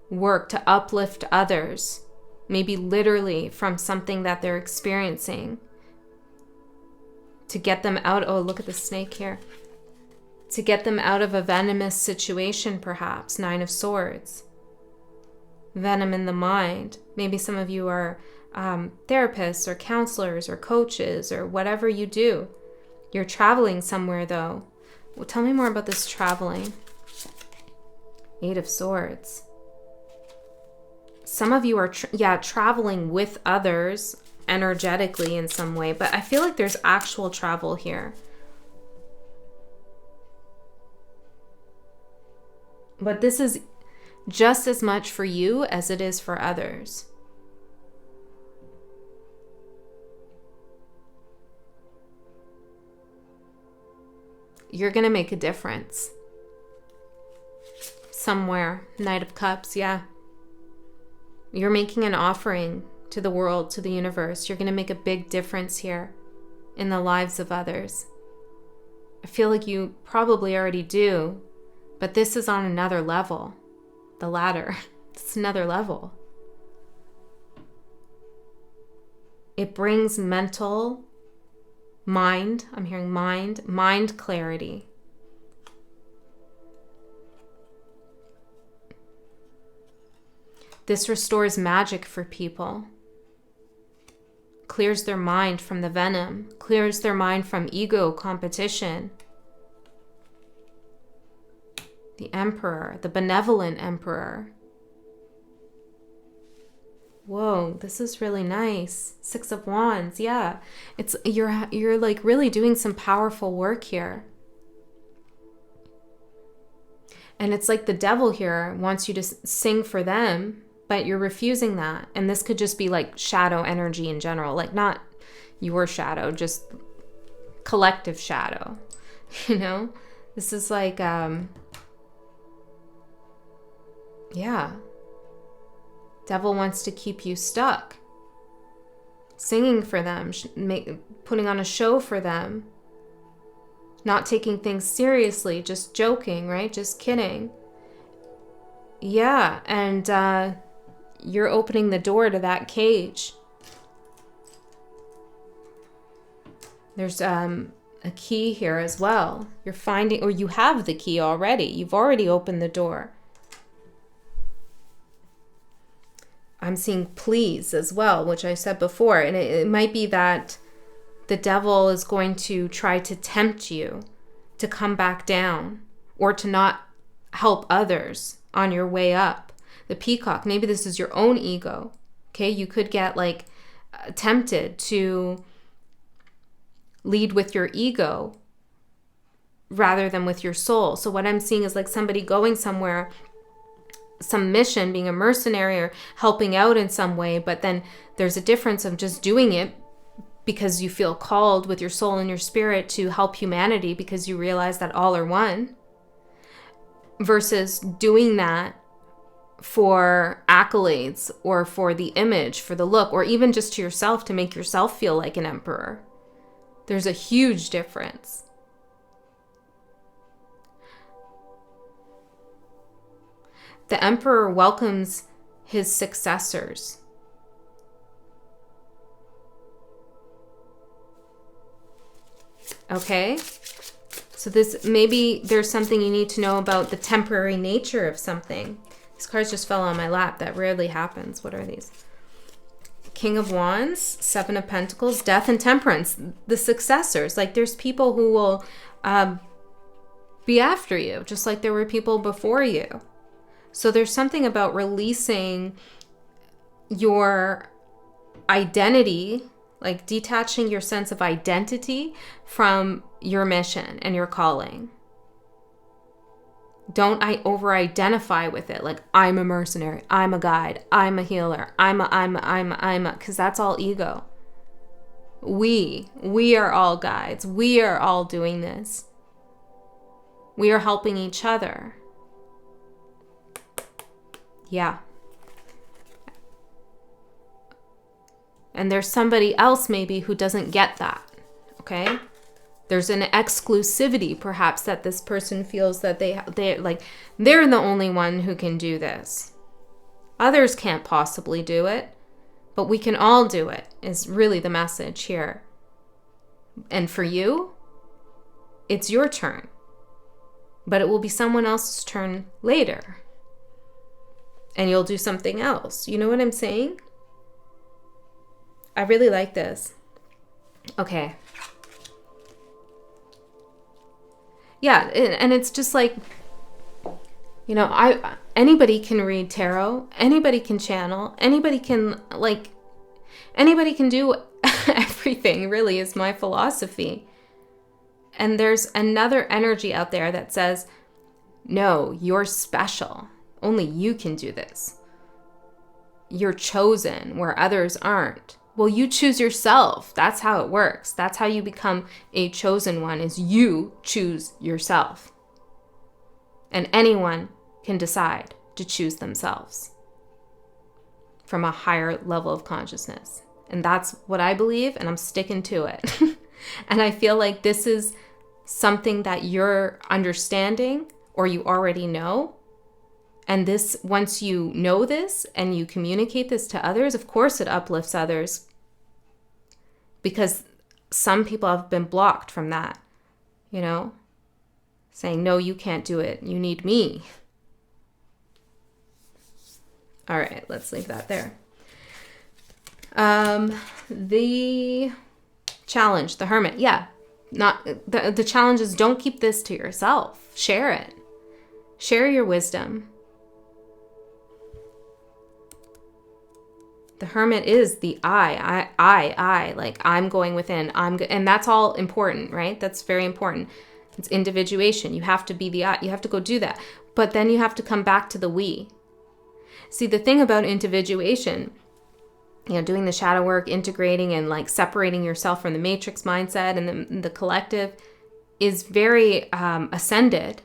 work to uplift others. Maybe literally from something that they're experiencing, to get them out. Oh, look at the snake here. To get them out of a venomous situation, perhaps. 9 of Swords. Venom in the mind. Maybe some of you are therapists or counselors or coaches or whatever you do. You're traveling somewhere though. Well, tell me more about this traveling. Eight of Swords. Some of you are, traveling with others energetically in some way, but I feel like there's actual travel here. But this is just as much for you as it is for others. You're going to make a difference. Somewhere. Knight of Cups, yeah. You're making an offering to the world, to the universe. You're going to make a big difference here in the lives of others. I feel like you probably already do, but this is on another level. The ladder. It's another level. It brings mental, mind, I'm hearing mind clarity. This restores magic for people. Clears their mind from the venom. Clears their mind from ego, competition. The Emperor, the benevolent Emperor. Whoa, this is really nice. Six of Wands, yeah. It's you're like really doing some powerful work here. And it's like the devil here wants you to sing for them, but you're refusing that. And this could just be like shadow energy in general, like not your shadow, just collective shadow. You know? This is like yeah. Devil wants to keep you stuck. Singing for them, putting on a show for them. Not taking things seriously, just joking, right? Just kidding. Yeah, and you're opening the door to that cage. There's a key here as well. You're finding, or you have the key already. You've already opened the door. I'm seeing please as well, which I said before. And it might be that the devil is going to try to tempt you to come back down or to not help others on your way up. The peacock, maybe this is your own ego. Okay, you could get like tempted to lead with your ego rather than with your soul. So what I'm seeing is like somebody going somewhere, some mission, being a mercenary or helping out in some way, but then there's a difference of just doing it because you feel called with your soul and your spirit to help humanity because you realize that all are one, versus doing that for accolades or for the image, for the look, or even just to yourself to make yourself feel like an emperor. There's a huge difference. The emperor welcomes his successors. Okay? So this, maybe there's something you need to know about the temporary nature of something. These cards just fell on my lap. That rarely happens. What are these? King of Wands, Seven of Pentacles, Death and Temperance. The successors. Like there's people who will be after you, just like there were people before you. So there's something about releasing your identity, like detaching your sense of identity from your mission and your calling. Don't over-identify with it. Like, I'm a mercenary, I'm a guide, I'm a healer, I'm a, because that's all ego. We are all guides. We are all doing this. We are helping each other. Yeah. And there's somebody else maybe who doesn't get that, okay? There's an exclusivity perhaps that this person feels that they're the only one who can do this. Others can't possibly do it, but we can all do it is really the message here. And for you, it's your turn, but it will be someone else's turn later. and you'll do something else. You know what I'm saying? I really like this. Okay. Yeah, and it's just like, you know, anybody can read tarot, anybody can channel, anybody can do everything, really, is my philosophy. And there's another energy out there that says, no, you're special. Only you can do this. You're chosen where others aren't. Well, you choose yourself. That's how it works. That's how you become a chosen one, is you choose yourself. And anyone can decide to choose themselves from a higher level of consciousness. And that's what I believe, and I'm sticking to it. And I feel like this is something that you're understanding or you already know. And this, once you know this and you communicate this to others, of course it uplifts others, because some people have been blocked from that, you know, saying, no, you can't do it. You need me. All right, let's leave that there. The challenge, the Hermit. Yeah, not the challenge is, don't keep this to yourself. Share it. Share your wisdom. The Hermit is the I, like I'm going within, and that's all important, right? That's very important. It's individuation. You have to be the I, you have to go do that. But then you have to come back to the we. See, the thing about individuation, you know, doing the shadow work, integrating and like separating yourself from the matrix mindset and the collective is very ascended,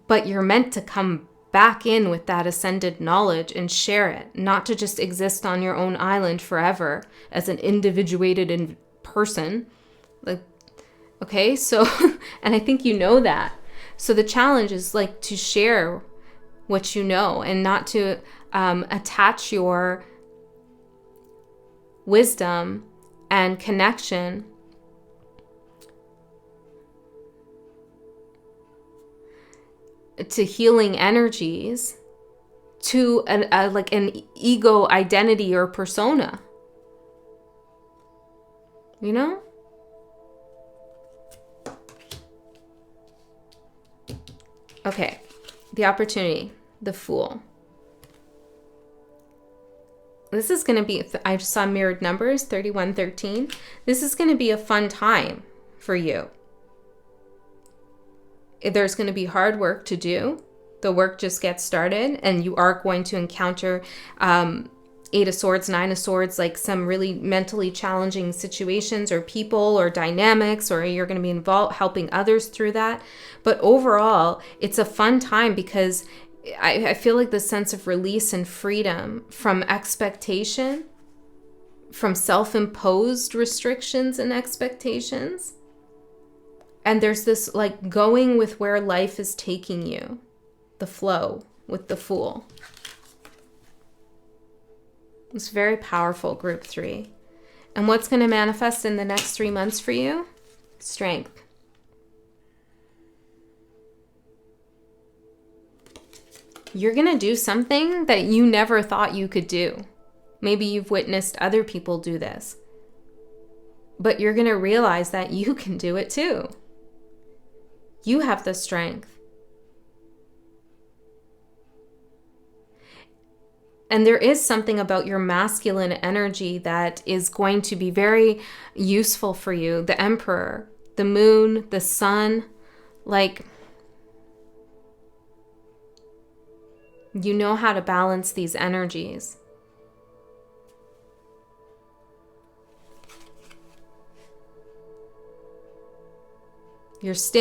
but you're meant to come back in with that ascended knowledge and share it, not to just exist on your own island forever as an individuated person. Like, okay, so, and I think you know that. So the challenge is like to share what you know and not to attach your wisdom and connection to healing energies to like an ego identity or persona, you know? Okay, the opportunity, the Fool. This is going to be, I just saw mirrored numbers, 3113. This is going to be a fun time for you. There's going to be hard work to do. The work just gets started, and you are going to encounter 8 of Swords, 9 of Swords, like some really mentally challenging situations or people or dynamics, or you're going to be involved helping others through that. But overall, it's a fun time because I feel like the sense of release and freedom from expectation, from self-imposed restrictions and expectations. And there's this like going with where life is taking you, the flow with the Fool. It's very powerful, group 3. And what's going to manifest in the next 3 months for you? Strength. You're going to do something that you never thought you could do. Maybe you've witnessed other people do this. But you're going to realize that you can do it too. You have the strength. And there is something about your masculine energy that is going to be very useful for you. The Emperor, the Moon, the Sun, like, you know how to balance these energies.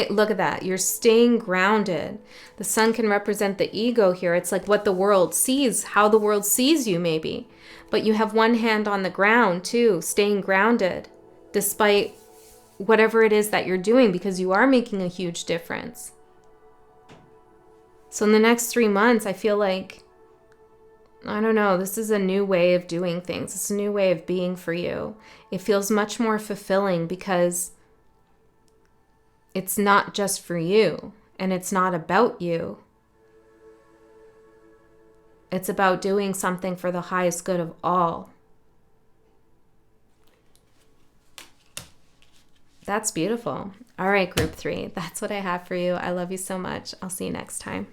Look at that. You're staying grounded. The Sun can represent the ego here. It's like what the world sees, how the world sees you maybe. But you have one hand on the ground too, staying grounded despite whatever it is that you're doing, because you are making a huge difference. So in the next 3 months, I feel like, I don't know, this is a new way of doing things. It's a new way of being for you. It feels much more fulfilling because it's not just for you, and it's not about you. It's about doing something for the highest good of all. That's beautiful. All right, group 3. That's what I have for you. I love you so much. I'll see you next time.